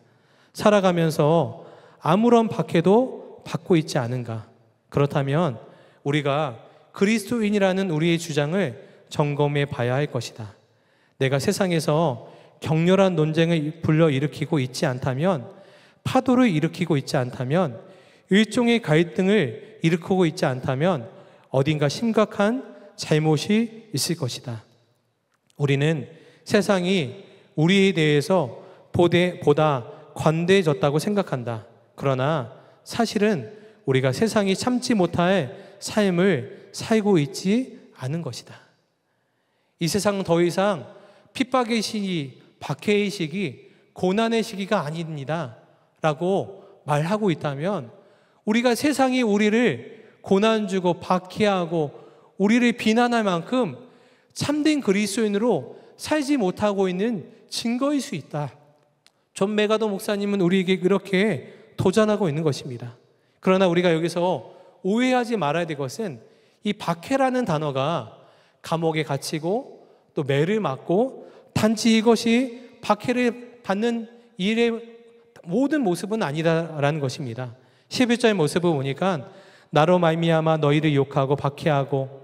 살아가면서 아무런 박해도 받고 있지 않은가? 그렇다면 우리가 그리스도인이라는 우리의 주장을 점검해 봐야 할 것이다. 내가 세상에서 격렬한 논쟁을 불러일으키고 있지 않다면, 파도를 일으키고 있지 않다면, 일종의 갈등을 일으키고 있지 않다면 어딘가 심각한 잘못이 있을 것이다. 우리는 세상이 우리에 대해서 보다 관대해졌다고 생각한다. 그러나 사실은 우리가 세상이 참지 못할 삶을 살고 있지 않은 것이다. 이 세상은 더 이상 핍박의 시기, 박해의 시기, 고난의 시기가 아닙니다 라고 말하고 있다면, 우리가 세상이 우리를 고난 주고 박해하고 우리를 비난할 만큼 참된 그리스도인으로 살지 못하고 있는 증거일 수 있다. 존 메가더 목사님은 우리에게 그렇게 도전하고 있는 것입니다. 그러나 우리가 여기서 오해하지 말아야 될 것은, 이 박해라는 단어가 감옥에 갇히고 또 매를 맞고 단지 이것이 박해를 받는 일의 모든 모습은 아니다라는 것입니다. 11절의 모습을 보니까 나로 말미암아 너희를 욕하고 박해하고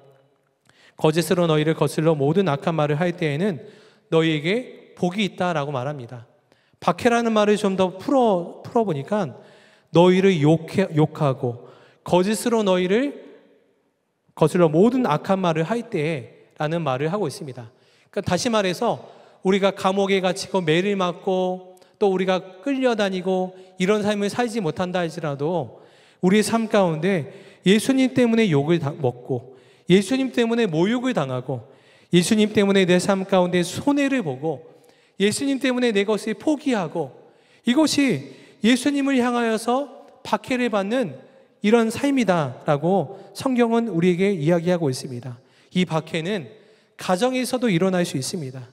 거짓으로 너희를 거슬러 모든 악한 말을 할 때에는 너희에게 복이 있다라고 말합니다. 박해라는 말을 좀 더 풀어보니까 너희를 욕하고 거짓으로 너희를 거슬러 모든 악한 말을 할 때라는 말을 하고 있습니다. 그러니까 다시 말해서 우리가 감옥에 갇히고 매를 맞고 또 우리가 끌려다니고 이런 삶을 살지 못한다 할지라도 우리의 삶 가운데 예수님 때문에 욕을 먹고 예수님 때문에 모욕을 당하고 예수님 때문에 내 삶 가운데 손해를 보고 예수님 때문에 내 것을 포기하고 이것이 예수님을 향하여서 박해를 받는 이런 삶이다라고 성경은 우리에게 이야기하고 있습니다. 이 박해는 가정에서도 일어날 수 있습니다.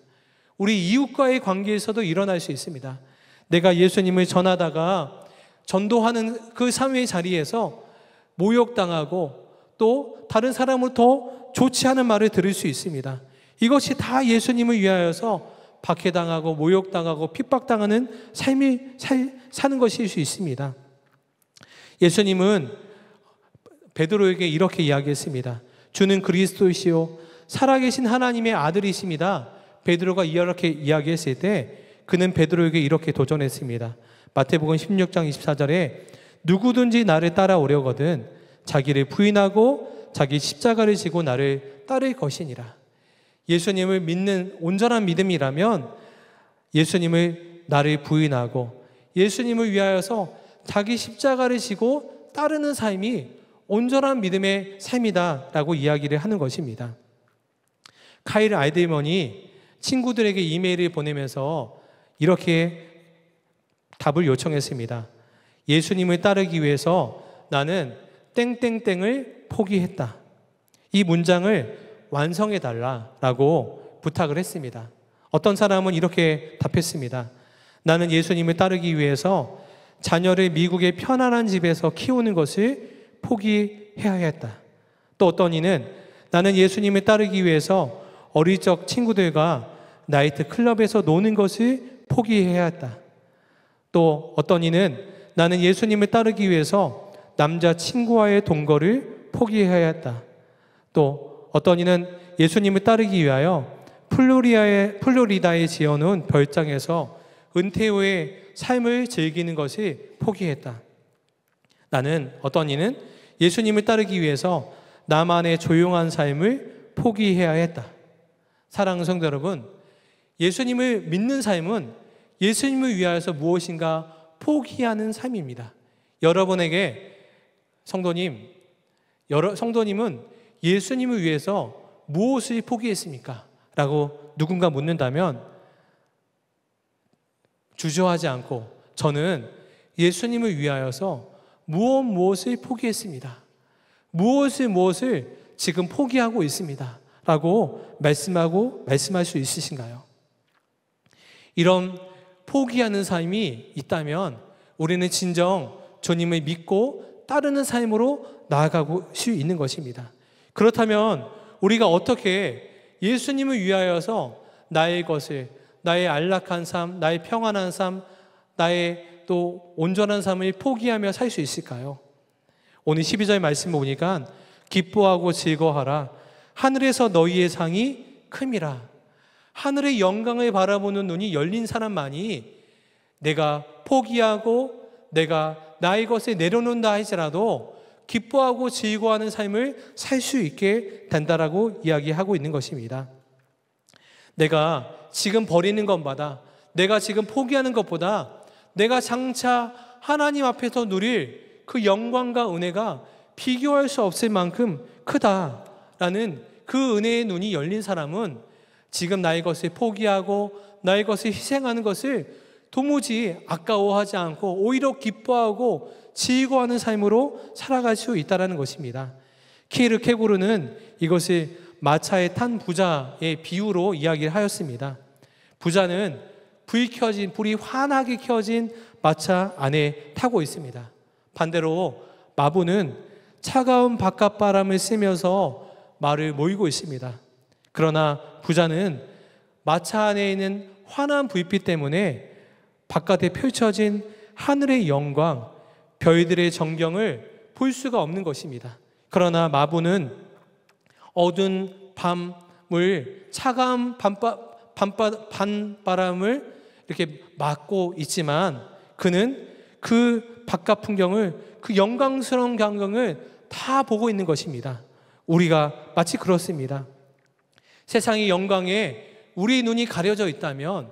우리 이웃과의 관계에서도 일어날 수 있습니다. 내가 예수님을 전하다가 전도하는 그 삶의 자리에서 모욕당하고 또 다른 사람으로부터 좋지 않은 말을 들을 수 있습니다. 이것이 다 예수님을 위하여서 박해당하고 모욕당하고 핍박당하는 삶이 사는 것일 수 있습니다. 예수님은 베드로에게 이렇게 이야기했습니다. 주는 그리스도이시요 살아계신 하나님의 아들이십니다. 베드로가 이렇게 이야기했을 때 그는 베드로에게 이렇게 도전했습니다. 마태복음 16장 24절에 누구든지 나를 따라오려거든 자기를 부인하고 자기 십자가를 지고 나를 따를 것이니라. 예수님을 믿는 온전한 믿음이라면 예수님을 나를 부인하고 예수님을 위하여서 자기 십자가를 지고 따르는 삶이 온전한 믿음의 삶이다라고 이야기를 하는 것입니다. 카일 알드먼이 친구들에게 이메일을 보내면서 이렇게 답을 요청했습니다. 예수님을 따르기 위해서 나는 땡땡땡을 포기했다. 이 문장을 완성해달라고 부탁을 했습니다. 어떤 사람은 이렇게 답했습니다. 나는 예수님을 따르기 위해서 자녀를 미국의 편안한 집에서 키우는 것을 포기해야 했다. 또 어떤 이는 나는 예수님을 따르기 위해서 어릴 적 친구들과 나이트 클럽에서 노는 것을 포기해야 했다. 또 어떤 이는 나는 예수님을 따르기 위해서 남자친구와의 동거를 포기해야 했다. 또 어떤 이는 예수님을 따르기 위하여 플로리다에 지어놓은 별장에서 은퇴 후에 삶을 즐기는 것이 포기했다. 어떤 이는 예수님을 따르기 위해서 나만의 조용한 삶을 포기해야 했다. 사랑하는 성도 여러분, 예수님을 믿는 삶은 예수님을 위하여서 무엇인가 포기하는 삶입니다. 여러분에게 성도님은 예수님을 위해서 무엇을 포기했습니까? 라고 누군가 묻는다면 주저하지 않고 저는 예수님을 위하여서 무엇을 포기했습니다. 무엇을 지금 포기하고 있습니다. 라고 말씀할 수 있으신가요? 이런 포기하는 삶이 있다면 우리는 진정 주님을 믿고 따르는 삶으로 나아가고 수 있는 것입니다. 그렇다면 우리가 어떻게 예수님을 위하여서 나의 것을, 나의 안락한 삶, 나의 평안한 삶, 나의 또 온전한 삶을 포기하며 살 수 있을까요? 오늘 12절 말씀을 보니까 기뻐하고 즐거워하라. 하늘에서 너희의 상이 큼이라. 하늘의 영광을 바라보는 눈이 열린 사람만이 내가 포기하고 내가 나의 것을 내려놓는다 할지라도 기뻐하고 즐거워하는 삶을 살 수 있게 된다라고 이야기하고 있는 것입니다. 내가 지금 버리는 것보다, 내가 지금 포기하는 것보다 내가 장차 하나님 앞에서 누릴 그 영광과 은혜가 비교할 수 없을 만큼 크다라는 그 은혜의 눈이 열린 사람은 지금 나의 것을 포기하고 나의 것을 희생하는 것을 도무지 아까워하지 않고 오히려 기뻐하고 즐거워하는 삶으로 살아갈 수 있다는 것입니다. 키르케고르는 이것을 마차에 탄 부자의 비유로 이야기를 하였습니다. 부자는 불이 환하게 켜진 마차 안에 타고 있습니다. 반대로 마부는 차가운 바깥바람을 쐬면서 말을 모이고 있습니다. 그러나 부자는 마차 안에 있는 환한 불빛 때문에 바깥에 펼쳐진 하늘의 영광, 별들의 정경을 볼 수가 없는 것입니다. 그러나 마부는 어두운 밤을 차가운 밤바람을 이렇게 맞고 있지만 그는 그 바깥 풍경을, 그 영광스러운 광경을 다 보고 있는 것입니다. 우리가 마치 그렇습니다. 세상의 영광에 우리 눈이 가려져 있다면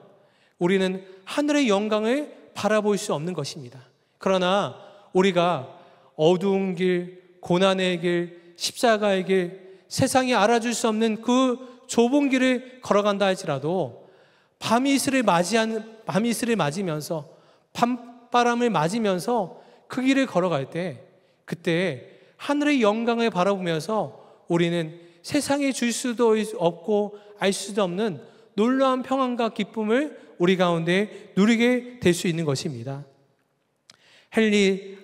우리는 하늘의 영광을 바라볼 수 없는 것입니다. 그러나 우리가 어두운 길, 고난의 길, 십자가의 길, 세상이 알아줄 수 없는 그 좁은 길을 걸어간다 할지라도 밤이슬을 맞으면서 밤바람을 맞으면서 그 길을 걸어갈 때 그때 하늘의 영광을 바라보면서 우리는 세상에 줄 수도 없고 알 수도 없는 놀라운 평안과 기쁨을 우리 가운데 누리게 될 수 있는 것입니다. 헨리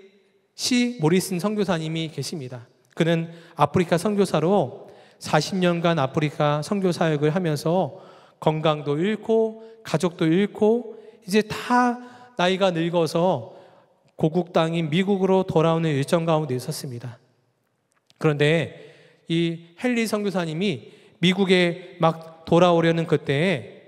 C. 모리슨 선교사님이 계십니다. 그는 아프리카 선교사로 40년간 아프리카 선교 사역을 하면서 건강도 잃고 가족도 잃고 이제 다 나이가 늙어서 고국 땅인 미국으로 돌아오는 일정 가운데 있었습니다. 그런데 이 헨리 선교사님이 미국에 막 돌아오려는 그때에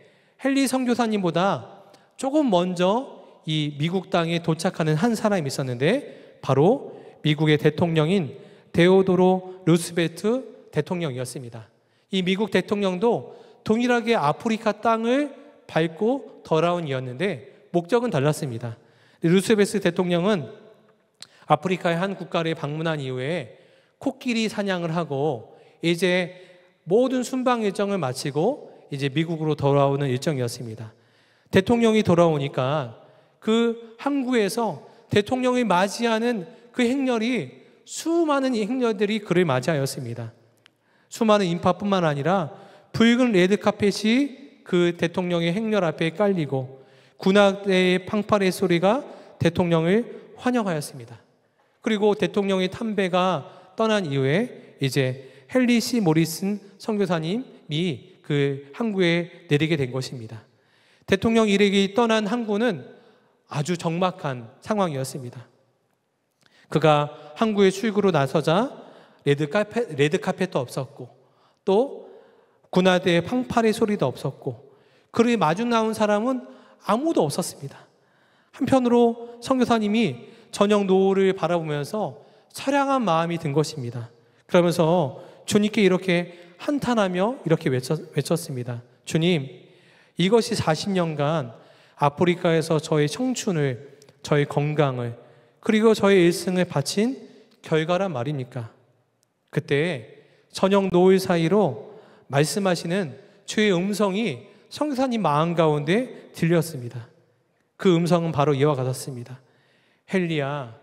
헨리 선교사님보다 조금 먼저 이 미국 땅에 도착하는 한 사람이 있었는데 바로 미국의 대통령인 데오도로 루스벨트 대통령이었습니다. 이 미국 대통령도 동일하게 아프리카 땅을 밟고 돌아온 이었는데 목적은 달랐습니다. 루스벨트 대통령은 아프리카의 한 국가를 방문한 이후에 코끼리 사냥을 하고 이제 모든 순방 일정을 마치고 이제 미국으로 돌아오는 일정이었습니다. 대통령이 돌아오니까 그 항구에서 대통령이 맞이하는 그 행렬이 수많은 행렬들이 그를 맞이하였습니다. 수많은 인파뿐만 아니라 붉은 레드카펫이 그 대통령의 행렬 앞에 깔리고 군악대의 팡파레 소리가 대통령을 환영하였습니다. 그리고 대통령의 탐배가 떠난 이후에 이제 헨리 C. 모리슨 선교사님이 그 항구에 내리게 된 것입니다. 대통령 일행이 떠난 항구는 아주 적막한 상황이었습니다. 그가 항구의 출구로 나서자 레드카펫도 없었고 또 군화대의 팡파리 소리도 없었고 그를 마주 나온 사람은 아무도 없었습니다. 한편으로 선교사님이 저녁 노을을 바라보면서 처량한 마음이 든 것입니다. 그러면서 주님께 이렇게 한탄하며 이렇게 외쳤습니다. 주님, 이것이 40년간 아프리카에서 저의 청춘을, 저의 건강을, 그리고 저의 일생을 바친 결과란 말입니까? 그때 저녁 노을 사이로 말씀하시는 주의 음성이 선교사님 마음 가운데 들렸습니다. 그 음성은 바로 이와 같았습니다. 헨리야,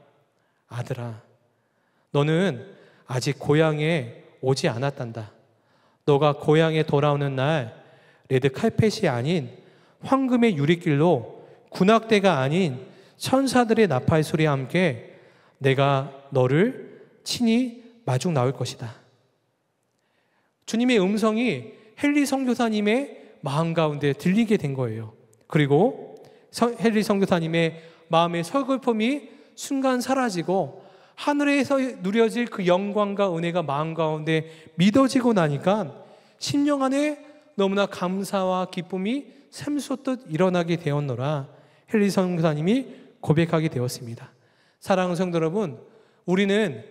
아들아, 너는 아직 고향에 오지 않았단다. 너가 고향에 돌아오는 날 레드 칼펫이 아닌 황금의 유리길로 군악대가 아닌 천사들의 나팔 소리와 함께 내가 너를 친히 마중 나올 것이다. 주님의 음성이 헨리 선교사님의 마음 가운데 들리게 된 거예요. 그리고 헨리 선교사님의 마음의 서글픔이 순간 사라지고 하늘에서 누려질 그 영광과 은혜가 마음 가운데 믿어지고 나니까 심령 안에 너무나 감사와 기쁨이 샘솟듯 일어나게 되었노라. 헨리 선교사님이 고백하게 되었습니다. 사랑하는 성도 여러분, 우리는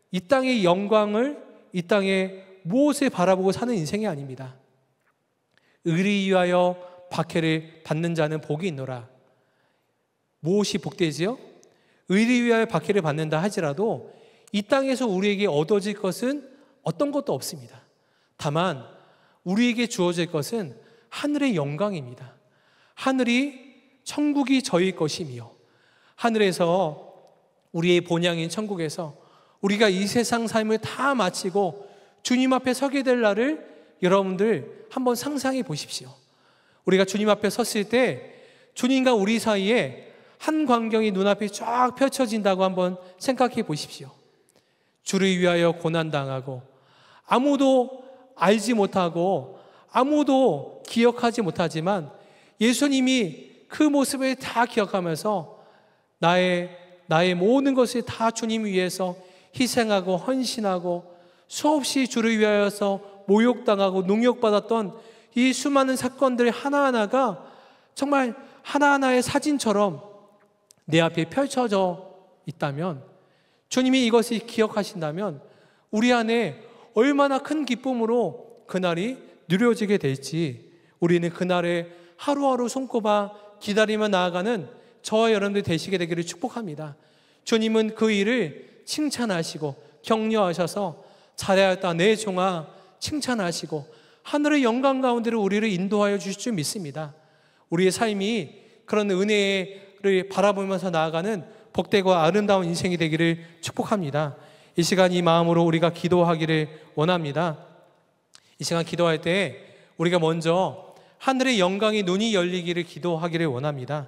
이 땅의 영광을, 이 땅의 무엇을 바라보고 사는 인생이 아닙니다. 의를 위하여 박해를 받는 자는 복이 있노라. 무엇이 복되지요? 의를 위하여 박해를 받는다 하지라도 이 땅에서 우리에게 얻어질 것은 어떤 것도 없습니다. 다만 우리에게 주어질 것은 하늘의 영광입니다. 하늘이 천국이 저희 것이며 하늘에서 우리의 본향인 천국에서 우리가 이 세상 삶을 다 마치고 주님 앞에 서게 될 날을 여러분들 한번 상상해 보십시오. 우리가 주님 앞에 섰을 때 주님과 우리 사이에 한 광경이 눈앞에 쫙 펼쳐진다고 한번 생각해 보십시오. 주를 위하여 고난당하고 아무도 알지 못하고 아무도 기억하지 못하지만 예수님이 그 모습을 다 기억하면서 나의 모든 것을 다 주님 위해서 희생하고 헌신하고 수없이 주를 위하여서 모욕당하고 능욕받았던 이 수많은 사건들 하나하나가 정말 하나하나의 사진처럼 내 앞에 펼쳐져 있다면, 주님이 이것을 기억하신다면 우리 안에 얼마나 큰 기쁨으로 그날이 누려지게 될지 우리는 그날에 하루하루 손꼽아 기다리며 나아가는 저와 여러분들 되시게 되기를 축복합니다. 주님은 그 일을 칭찬하시고 격려하셔서 잘하였다 내 종아 칭찬하시고 하늘의 영광 가운데로 우리를 인도하여 주실 줄 믿습니다. 우리의 삶이 그런 은혜를 바라보면서 나아가는 복되고 아름다운 인생이 되기를 축복합니다. 이 시간 이 마음으로 우리가 기도하기를 원합니다. 이 시간 기도할 때 우리가 먼저 하늘의 영광의 눈이 열리기를 기도하기를 원합니다.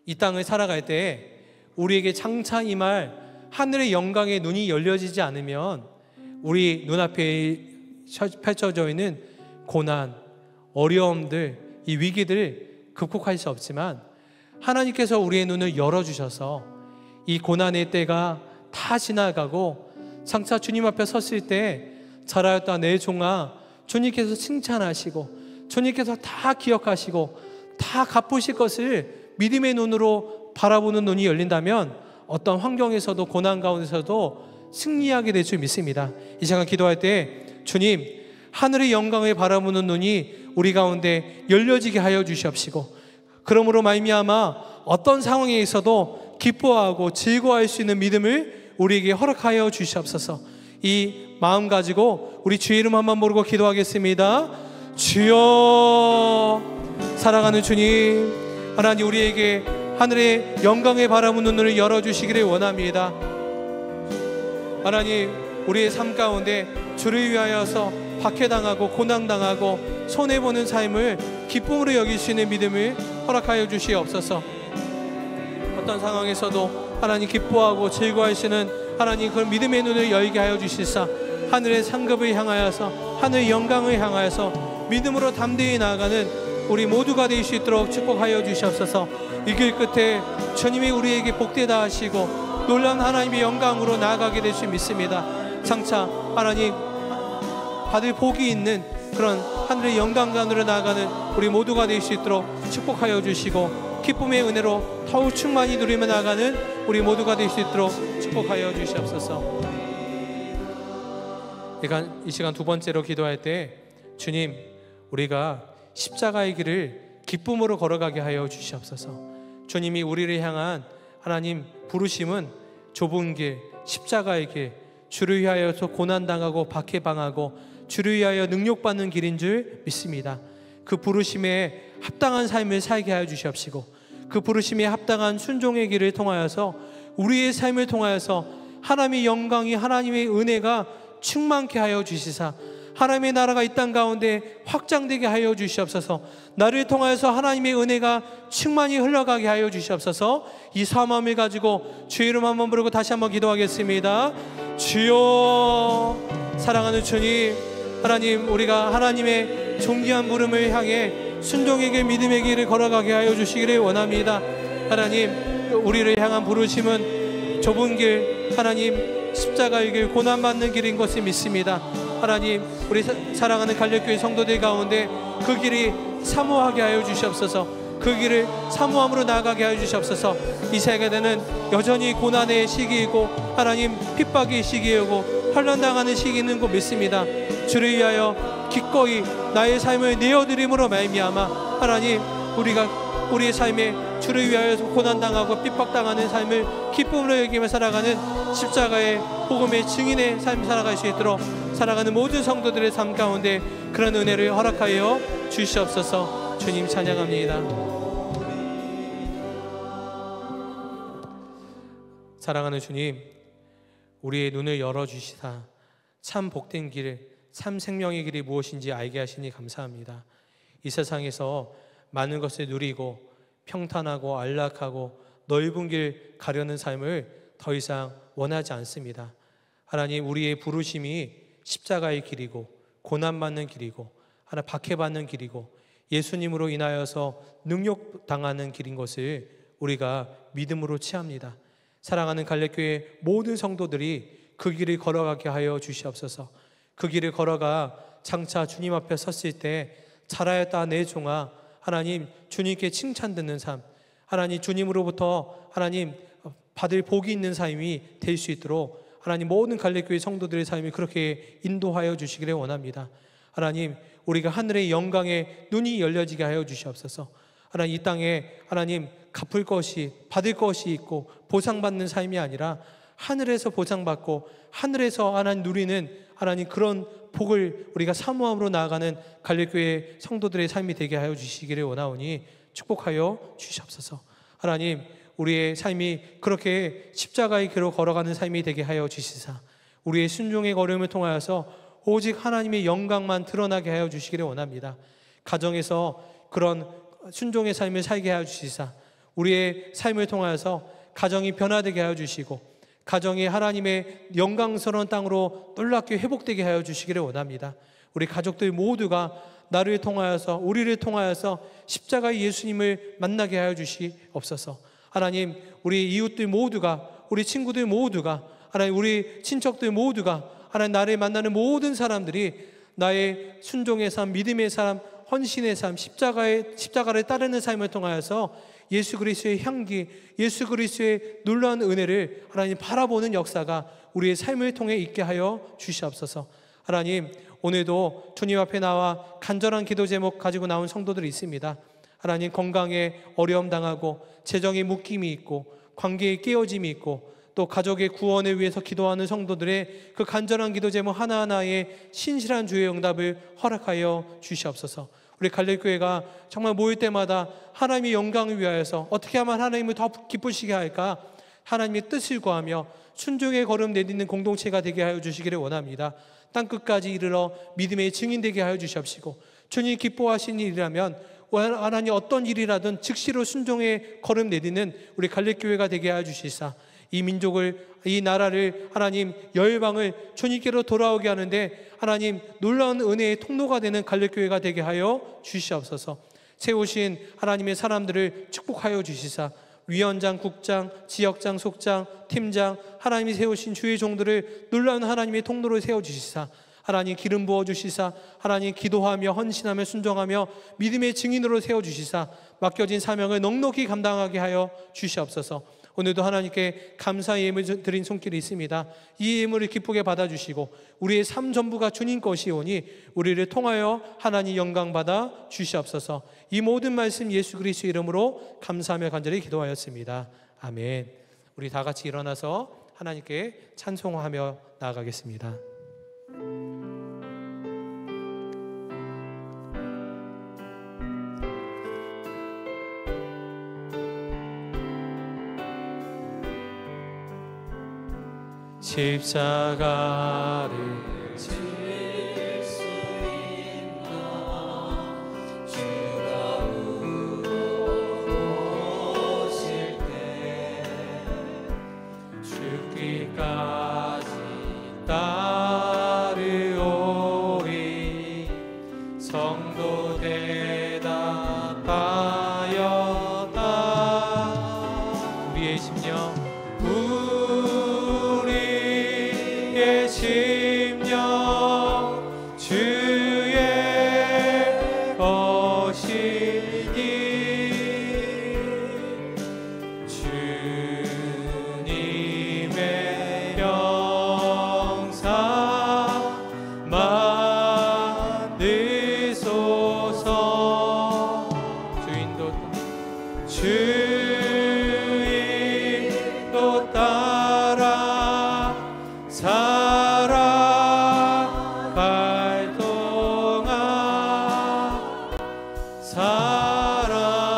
이 땅을 살아갈 때 우리에게 장차 임할 하늘의 영광의 눈이 열려지지 않으면 우리 눈앞에 펼쳐져 있는 고난, 어려움들, 이 위기들을 극복할 수 없지만 하나님께서 우리의 눈을 열어주셔서 이 고난의 때가 다 지나가고 장차 주님 앞에 섰을 때 잘하였다 내 종아 주님께서 칭찬하시고 주님께서 다 기억하시고 다 갚으실 것을 믿음의 눈으로 바라보는 눈이 열린다면 어떤 환경에서도 고난 가운데서도 승리하게 될 줄 믿습니다. 이 시간 기도할 때 주님 하늘의 영광을 바라보는 눈이 우리 가운데 열려지게 하여 주시옵시고 그러므로 말미암아 어떤 상황에 있어도 기뻐하고 즐거워할 수 있는 믿음을 우리에게 허락하여 주시옵소서. 이 마음 가지고 우리 주의 이름 한번 모르고 기도하겠습니다. 주여, 사랑하는 주님, 하나님 우리에게 하늘의 영광을 바라보는 눈을 열어주시기를 원합니다. 하나님 우리의 삶 가운데 주를 위하여서 박해당하고 고난당하고 손해보는 삶을 기쁨으로 여길 수 있는 믿음을 허락하여 주시옵소서. 어떤 상황에서도 하나님 기뻐하고 즐거워하시는 하나님 그런 믿음의 눈을 열게 하여 주시사 하늘의 상급을 향하여서 하늘의 영광을 향하여서 믿음으로 담대히 나아가는 우리 모두가 될 수 있도록 축복하여 주시옵소서. 이 길 끝에 주님이 우리에게 복되다 하시고 놀라운 하나님의 영광으로 나아가게 될 줄 믿습니다. 장차 하나님 받을 복이 있는 그런 하늘의 영광관으로 나아가는 우리 모두가 될 수 있도록 축복하여 주시고, 기쁨의 은혜로 더욱 충만히 누리며 나아가는 우리 모두가 될 수 있도록 축복하여 주시옵소서. 이 시간 두 번째로 기도할 때, 주님, 우리가 십자가의 길을 기쁨으로 걸어가게 하여 주시옵소서. 주님이 우리를 향한 하나님 부르심은 좁은 길, 십자가의 길, 주를 위하여서 고난당하고 박해당하고 주를 위하여 능욕받는 길인 줄 믿습니다. 그 부르심에 합당한 삶을 살게 하여 주시옵시고, 그 부르심에 합당한 순종의 길을 통하여서 우리의 삶을 통하여서 하나님의 영광이, 하나님의 은혜가 충만케 하여 주시사 하나님의 나라가 이 땅 가운데 확장되게 하여 주시옵소서. 나를 통하여서 하나님의 은혜가 충만히 흘러가게 하여 주시옵소서. 이 사모함을 가지고 주의 이름 한번 부르고 다시 한번 기도하겠습니다. 주여, 사랑하는 주님, 하나님, 우리가 하나님의 존귀한 부름을 향해 순종의 길, 믿음의 길을 걸어가게 하여 주시기를 원합니다. 하나님, 우리를 향한 부르심은 좁은 길, 하나님 십자가의 길, 고난받는 길인 것을 믿습니다. 하나님, 우리 사랑하는 갈렙교회 성도들 가운데 그 길이 사모하게 하여 주시옵소서. 그 길을 사모함으로 나아가게 하여 주시옵소서. 이 세계는 여전히 고난의 시기이고 하나님 핍박의 시기이고 환난당하는 시기는 곧 믿습니다. 주를 위하여 기꺼이 나의 삶을 내어드림으로 말미암아 하나님, 우리의 삶에 주를 위하여 고난당하고 핍박당하는 삶을 기쁨으로 여기며 살아가는 십자가의 복음의 증인의 삶 살아갈 수 있도록 살아가는 모든 성도들의 삶 가운데 그런 은혜를 허락하여 주시옵소서. 주님 찬양합니다. 사랑하는 주님, 우리의 눈을 열어주시사 참 복된 길, 참 생명의 길이 무엇인지 알게 하시니 감사합니다. 이 세상에서 많은 것을 누리고 평탄하고 안락하고 넓은 길 가려는 삶을 더 이상 원하지 않습니다. 하나님, 우리의 부르심이 십자가의 길이고 고난받는 길이고 하나 박해받는 길이고 예수님으로 인하여서 능욕당하는 길인 것을 우리가 믿음으로 취합니다. 사랑하는 갈렙교회 모든 성도들이 그 길을 걸어가게 하여 주시옵소서. 그 길을 걸어가 장차 주님 앞에 섰을 때 잘하였다 내 종아, 하나님 주님께 칭찬 듣는 삶, 하나님 주님으로부터 하나님 받을 복이 있는 삶이 될 수 있도록 하나님 모든 갈렙교회 성도들의 삶이 그렇게 인도하여 주시기를 원합니다. 하나님, 우리가 하늘의 영광에 눈이 열려지게 하여 주시옵소서. 하나님, 이 땅에 하나님 갚을 것이, 받을 것이 있고 보상받는 삶이 아니라 하늘에서 보상받고 하늘에서 하나님 누리는 하나님 그런 복을 우리가 사모함으로 나아가는 갈렙교회 성도들의 삶이 되게 하여 주시기를 원하오니 축복하여 주시옵소서. 하나님, 우리의 삶이 그렇게 십자가의 길로 걸어가는 삶이 되게 하여 주시사 우리의 순종의 걸음을 통하여서 오직 하나님의 영광만 드러나게 하여 주시기를 원합니다. 가정에서 그런 순종의 삶을 살게 하여 주시사 우리의 삶을 통하여서 가정이 변화되게 하여 주시고 가정이 하나님의 영광스러운 땅으로 놀랍게 회복되게 하여 주시기를 원합니다. 우리 가족들 모두가 나를 통하여서, 우리를 통하여서 십자가의 예수님을 만나게 하여 주시옵소서. 하나님, 우리 이웃들 모두가, 우리 친구들 모두가, 하나님 우리 친척들 모두가, 하나님 나를 만나는 모든 사람들이 나의 순종의 삶, 믿음의 삶, 헌신의 삶, 십자가를 따르는 삶을 통하여서 예수 그리스도의 향기, 예수 그리스도의 놀라운 은혜를 하나님 바라보는 역사가 우리의 삶을 통해 있게 하여 주시옵소서. 하나님, 오늘도 주님 앞에 나와 간절한 기도 제목 가지고 나온 성도들이 있습니다. 하나님, 건강에 어려움 당하고 재정에 묶임이 있고 관계에 깨어짐이 있고 또 가족의 구원을 위해서 기도하는 성도들의 그 간절한 기도 제목 하나하나에 신실한 주의 응답을 허락하여 주시옵소서. 우리 갈렙교회가 정말 모일 때마다 하나님의 영광을 위하여서 어떻게 하면 하나님을 더 기쁘시게 할까, 하나님의 뜻을 구하며 순종의 걸음 내딛는 공동체가 되게 하여 주시기를 원합니다. 땅끝까지 이르러 믿음의 증인 되게 하여 주시옵시고, 주님 기뻐하신 일이라면 하나님 어떤 일이라든 즉시로 순종의 걸음 내딛는 우리 갈렙교회가 되게 하여 주시사 이 민족을, 이 나라를, 하나님 열방을 주님께로 돌아오게 하는데 하나님 놀라운 은혜의 통로가 되는 갈렙교회가 되게 하여 주시옵소서. 세우신 하나님의 사람들을 축복하여 주시사 위원장, 국장, 지역장, 속장, 팀장, 하나님이 세우신 주의 종들을 놀라운 하나님의 통로로 세워주시사 하나님 기름 부어주시사 하나님 기도하며 헌신하며 순종하며 믿음의 증인으로 세워주시사 맡겨진 사명을 넉넉히 감당하게 하여 주시옵소서. 오늘도 하나님께 감사의 예물 드린 손길이 있습니다. 이 예물을 기쁘게 받아주시고 우리의 삶 전부가 주님 것이오니 우리를 통하여 하나님 영광 받아 주시옵소서. 이 모든 말씀 예수 그리스도의 이름으로 감사하며 간절히 기도하였습니다. 아멘. 우리 다 같이 일어나서 하나님께 찬송하며 나아가겠습니다. 십자가를 질 수 있나 주가 오실 때 죽기까지 따르오리. 성도 대답하였다. 우리의 심령 심령 주의 것이니 주님의 영상 만드소서. 주인도 따라 살아갈 동안 사랑과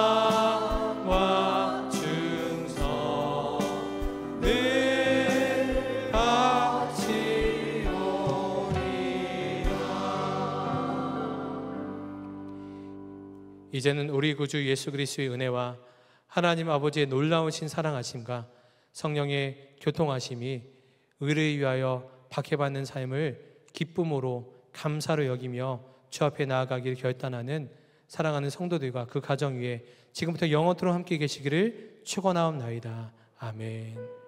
충성을 같이 오리라. 이제는 우리 구주 예수 그리스도의 은혜와 하나님 아버지의 놀라우신 사랑하심과 성령의 교통하심이 의를 위하여 박해받는 삶을 기쁨으로 감사로 여기며 주 앞에 나아가기를 결단하는 사랑하는 성도들과 그 가정 위에 지금부터 영원토록 함께 계시기를 축원하옵나이다. 아멘.